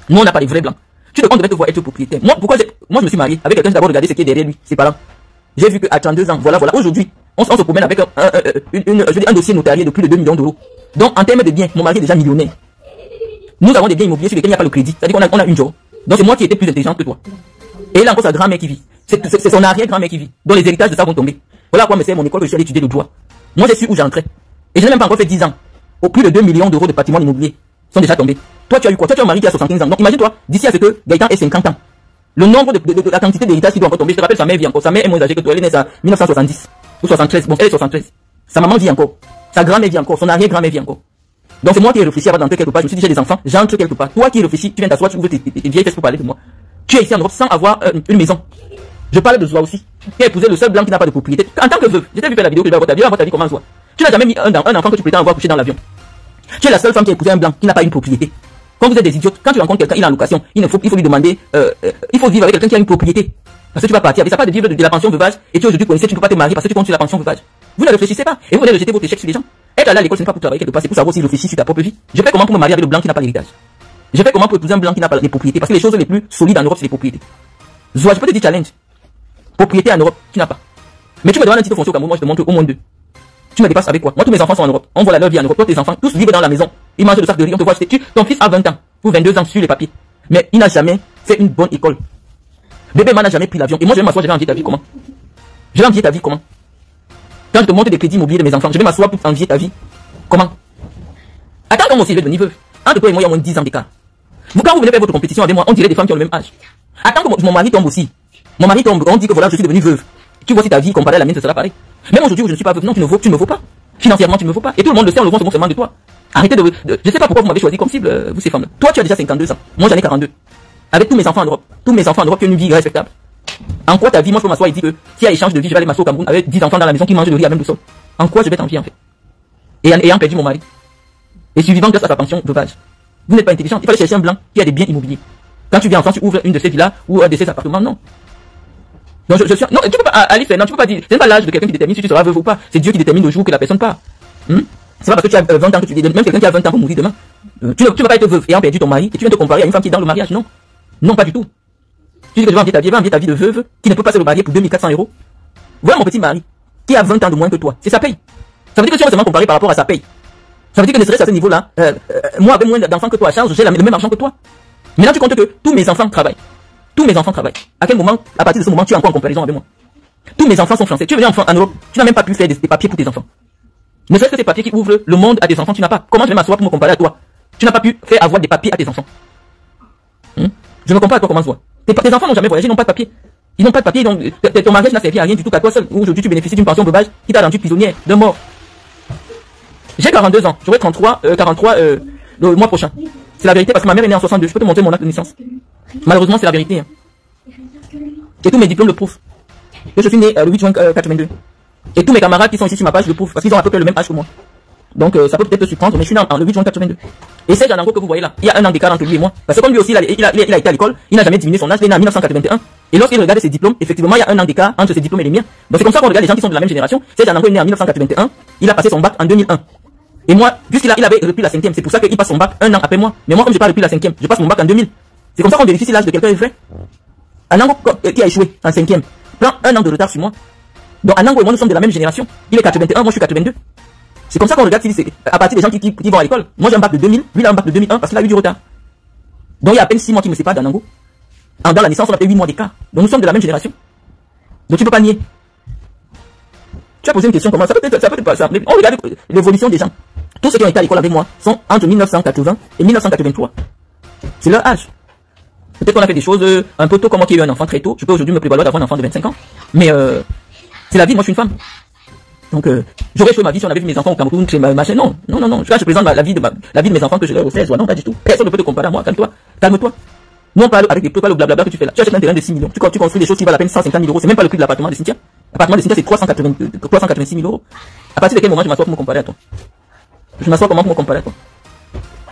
nous, on n'a pas les vrais blancs. On devait te voir être propriétaire. Moi, moi, je me suis marié avec quelqu'un, j'ai d'abord regardé ce qui est derrière lui, ses parents. J'ai vu qu'à 32 ans, voilà, aujourd'hui, on se promène avec un dossier notarié de plus de 2 millions d'euros. Donc, en termes de biens, mon mari est déjà millionnaire. Nous avons des biens immobiliers sur lesquels il n'y a pas le crédit. C'est-à-dire qu'on a une job. Donc, c'est moi qui étais plus intelligente que toi. Et il a encore sa grand-mère qui vit. C'est son arrière-grand-mère qui vit. Donc, les héritages de ça vont tomber. Voilà à quoi me sert mon école que je suis allé étudier le droit. Moi, j'ai su où j'entrais. Et je n'ai même pas encore fait 10 ans. Au plus de 2 millions d'euros de patrimoine immobilier sont déjà tombés. Toi, tu as eu quoi? Toi, tu as un mari qui a 75 ans. Donc, imagine-toi, d'ici à ce que Gaëtan ait 50 ans. Le nombre de la quantité d'héritage qui doit encore tomber. Je te rappelle, sa mère vit encore. Sa mère est moins âgée que toi. Elle est née en 1970. Ou 73. Bon, elle est 73. Sa maman vit encore. Sa grand-mère vit encore. Son arrière-grand-mère vit encore. Donc, c'est moi qui ai réfléchi avant d'entrer quelque part. Je me suis dit, j'ai des enfants. J'entre quelque part. Toi qui réfléchis, tu viens t'asseoir, tu ouvres tes vieilles fesses pour parler de moi. Tu es ici en Europe sans avoir une maison. Je parle de Zoa aussi. Qui a épousé le seul blanc qui n'a pas de propriété. En tant que veuve, j'ai vu faire la vidéo que je vais avoir ta vie comment Zoa. Tu n'as jamais mis un enfant que tu prétends avoir couché dans l'avion. Tu es la seule femme qui a épousé un blanc qui n'a pas une propriété. Quand vous êtes des idiotes, quand tu rencontres quelqu'un, il est en location, il faut lui demander, il faut vivre avec quelqu'un qui a une propriété. Parce que tu vas partir avec ça, pas de vivre de la pension veuvage, et tu aujourd'hui connaissais, tu ne peux pas te marier parce que tu comptes sur la pension veuvage. Vous ne réfléchissez pas, et vous venez rejeter votre échec sur les gens. Être allé à l'école, ce n'est pas pour travailler quelque part, c'est pour savoir aussi réfléchir sur ta propre vie. Je fais comment pour me marier avec le blanc qui n'a pas l'héritage? Je fais comment pour épouser un blanc qui n'a pas les propriétés? Parce que les choses les plus solides en Europe, c'est les propriétés. Zoa, je peux te dire challenge. Propriété en Europe, tu n'as pas. Mais tu me demandes un titre foncier au Cameroun, moi je te montre au moins 2. Tu me dépasses avec quoi? Moi tous mes enfants sont en Europe. On voit leur vie en Europe. Toi tes enfants, tous vivent dans la maison. Ils mangent le sac de riz, on te voit acheter. Ton fils a 20 ans, ou 22 ans sur les papiers. Mais il n'a jamais fait une bonne école. Bébé n'a jamais pris l'avion. Et moi je vais m'asseoir, je vais envier ta vie comment? Je vais envier ta vie comment? Quand je te montre des crédits immobiliers de mes enfants, je vais m'asseoir pour envier ta vie. Comment? Attends quand moi aussi je vais devenir veuve. Entre toi et moi il y a moins de 10 ans d'écart. Quand vous venez faire votre compétition avec moi, on dirait des femmes qui ont le même âge. Attends que mon mari tombe aussi. Mon mari tombe, on dit que voilà, je suis devenue veuve. Tu vois si ta vie comparée à la mienne, ce sera pareil. Même aujourd'hui où je ne suis pas veuve, non, tu ne me vaux pas. Financièrement, tu ne me vaux pas. Et tout le monde le sait, on le voit, se moque de toi. Arrêtez je sais pas pourquoi vous m'avez choisi comme cible, vous ces femmes-là. Toi, tu as déjà 52 ans. Moi, j'en ai 42. Avec tous mes enfants en Europe. Tous mes enfants en Europe qui ont une vie respectable. En quoi ta vie, moi, je peux m'asseoir et dire que s'il y a échange de vie, je vais aller m'asseoir au Cameroun avec 10 enfants dans la maison qui mangent le riz à même le sol. En quoi je vais t'envier, en fait? Et ayant perdu mon mari. Et survivant grâce à sa pension veuvage. Vous n'êtes pas intelligent. Il fallait chercher un blanc qui a des biens immobiliers. Quand tu viens en France, tu ouvres une de ces villas ou un de ces appartements, non. Donc non, tu peux pas, Alice, non, tu peux pas dire, c'est pas l'âge de quelqu'un qui détermine si tu seras veuve ou pas. C'est Dieu qui détermine le jour que la personne part. C'est pas parce que tu as 20 ans que tu dis, même quelqu'un qui a 20 ans pour mourir demain. Tu ne vas pas être veuve ayant perdu ton mari et tu viens te comparer à une femme qui est dans le mariage, non. Non, pas du tout. Tu dis que tu vas envier ta vie de veuve qui ne peut pas se marier pour 2400 €. Voilà mon petit mari, qui a 20 ans de moins que toi. C'est sa paye. Ça veut dire que tu vas seulement comparer par rapport à sa paye. Ça veut dire que ne serait-ce à ce niveau-là, moi avec moins d'enfants que toi à charge, j'ai le même argent que toi. Maintenant tu comptes que tous mes enfants travaillent. Tous mes enfants travaillent. À quel moment, à partir de ce moment, tu es encore en comparaison avec moi? Tous mes enfants sont français. Tu es venu en Europe, tu n'as même pas pu faire des papiers pour tes enfants. Ne serait-ce que tes papiers qui ouvrent le monde à tes enfants, tu n'as pas. Comment je vais m'asseoir pour me comparer à toi? Tu n'as pas pu faire avoir des papiers à tes enfants. Je ne comprends pas à toi comment se voit. Tes enfants n'ont jamais voyagé, ils n'ont pas de papier. Ils n'ont pas de papier, donc ton mariage n'a servi à rien du tout qu'à toi seul. Aujourd'hui, tu bénéficies d'une pension bobage qui t'a rendu prisonnière de mort. J'ai 42 ans, j'aurai 43 le mois prochain. C'est la vérité parce que ma mère est née en 62, je peux te montrer mon acte de naissance. Malheureusement, c'est la vérité. Hein. Et tous mes diplômes le prouvent. Que je suis né le 8 juin 82. Et tous mes camarades qui sont ici sur ma page le prouvent parce qu'ils ont à peu près le même âge que moi. Donc ça peut peut-être te surprendre, mais je suis né le 8 juin 82. Et c'est Anango que vous voyez là, il y a un an d'écart entre lui et moi. Parce que comme lui aussi, il a été à l'école, il n'a jamais diminué son âge, il est né en 1981. Et lorsqu'il regarde ses diplômes, effectivement, il y a un an d'écart entre ses diplômes et les miens. Donc c'est comme ça qu'on regarde les gens qui sont de la même génération. C'est Anango est né en 1981, il a passé son bac en 2001. Et moi, puisqu'il avait repris la 5e, c'est pour ça qu'il passe son bac un an après moi. Mais moi, comme je n'ai pas repris la 5e, je passe mon bac en 2000. C'est comme ça qu'on vérifie si l'âge de quelqu'un est vrai. Anango qui a échoué en 5e prend un an de retard sur moi. Donc Anango et moi, nous sommes de la même génération. Il est 81, moi je suis 82. C'est comme ça qu'on regarde si c'est à partir des gens qui vont à l'école. Moi j'ai un bac de 2000, lui il a un bac de 2001 parce qu'il a eu du retard. Donc il y a à peine 6 mois qui me séparent d'Anango. Dans la naissance, on a fait 8 mois d'écart. Donc nous sommes de la même génération. Donc tu peux pas nier. Tu as posé une question, comment ça peut être pas ça. On regarde l'évolution des gens. Tous ceux qui ont été à l'école avec moi sont entre 1980 et 1983. C'est leur âge. Peut-être qu'on a fait des choses un peu tôt, comme moi qui ai eu un enfant très tôt. Je peux aujourd'hui me prévaloir d'avoir un enfant de 25 ans. Mais c'est la vie, moi je suis une femme. Donc j'aurais joué ma vie si on avait vu mes enfants au Cameroun, chez machin. Non. Je présente la vie de mes enfants que je leur offre. Non, pas du tout. Personne ne peut te comparer à moi. Calme-toi. Nous on parle avec des trucs, pas le blabla que tu fais là. Tu achètes un terrain de 6 millions. Tu construis des choses qui valent à peine 150 000 euros. C'est même pas le prix de l'appartement de Cynthia. L'appartement de Cynthia c'est 386 000 euros. À partir de quel moment je m'assois pour me comparer à toi? Je m'assois comment pour me comparer à toi?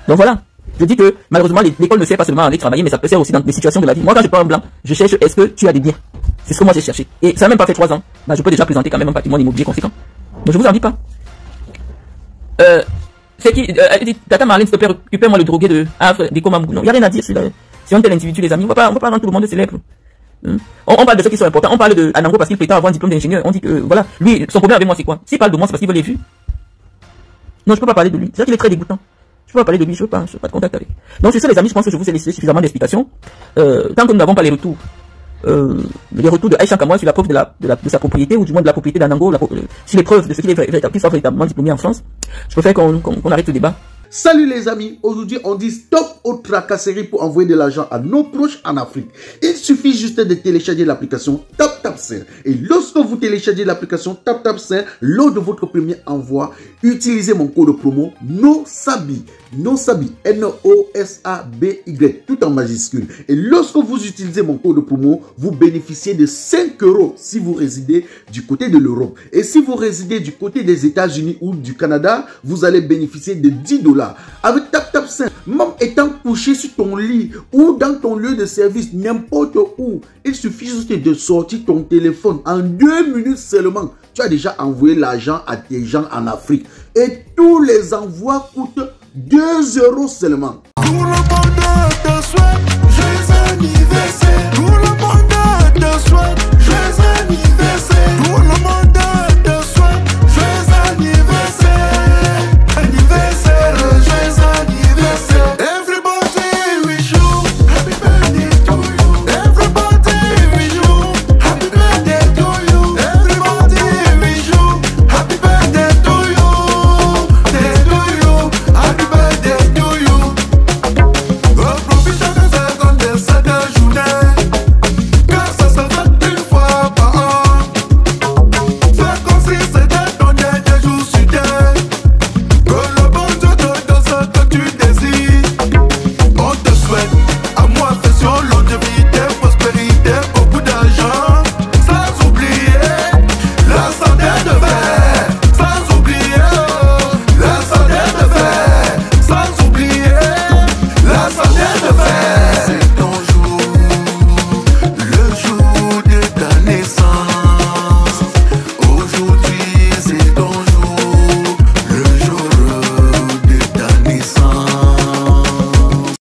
Donc voilà. Je dis que malheureusement l'école ne sert pas seulement à aller travailler, mais ça peut servir aussi dans des situations de la vie. Moi quand je prends un blanc, je cherche est-ce que tu as des biens. C'est ce que moi j'ai cherché. Et ça n'a même pas fait 3 ans. Bah, je peux déjà présenter quand même un patrimoine immobilier conséquent. Donc je vous en dis pas. C'est qui elle dit Tata Marlène, s'il te plaît, récupère-moi le drogué de Havre, des Komamou. Non, il n'y a rien à dire sur un tel individu, les amis. On va pas rendre tout le monde célèbre. On parle de ceux qui sont importants. On parle de Anango parce qu'il prétend avoir un diplôme d'ingénieur. On dit que voilà, lui, son problème avec moi c'est quoi? S'il parle de moi, c'est parce qu'il veut les vues. Non, je peux pas parler de lui. C'est vrai qu'il est très dégoûtant. Je peux pas parler de lui, je veux pas de contact avec. Donc c'est ça les amis, je pense que je vous ai laissé suffisamment d'explications. Tant que nous n'avons pas les retours de Aïcha Kamoua sur la preuve de sa propriété, ou du moins de la propriété d'Anango, sur les preuves de ce qu'il soit véritablement diplômé en France, je préfère qu'on arrête le débat. Salut les amis, aujourd'hui on dit stop aux tracasseries pour envoyer de l'argent à nos proches en Afrique. Il suffit juste de télécharger l'application TapTapSend. Et lorsque vous téléchargez l'application TapTapSend, lors de votre premier envoi, utilisez mon code promo NOSABI, N-O-S-A-B-Y, tout en majuscule. Et lorsque vous utilisez mon code promo, vous bénéficiez de 5 € si vous résidez du côté de l'Europe. Et si vous résidez du côté des États-Unis ou du Canada, vous allez bénéficier de 10 $. Avec TapTapSend, même étant couché sur ton lit ou dans ton lieu de service, n'importe où, il suffit juste de sortir ton téléphone. En 2 minutes seulement, tu as déjà envoyé l'argent à tes gens en Afrique. Et tous les envois coûtent 2 € seulement. Tout le monde te souhaite joyeux anniversaire. Tout le monde te souhaite joyeux anniversaire.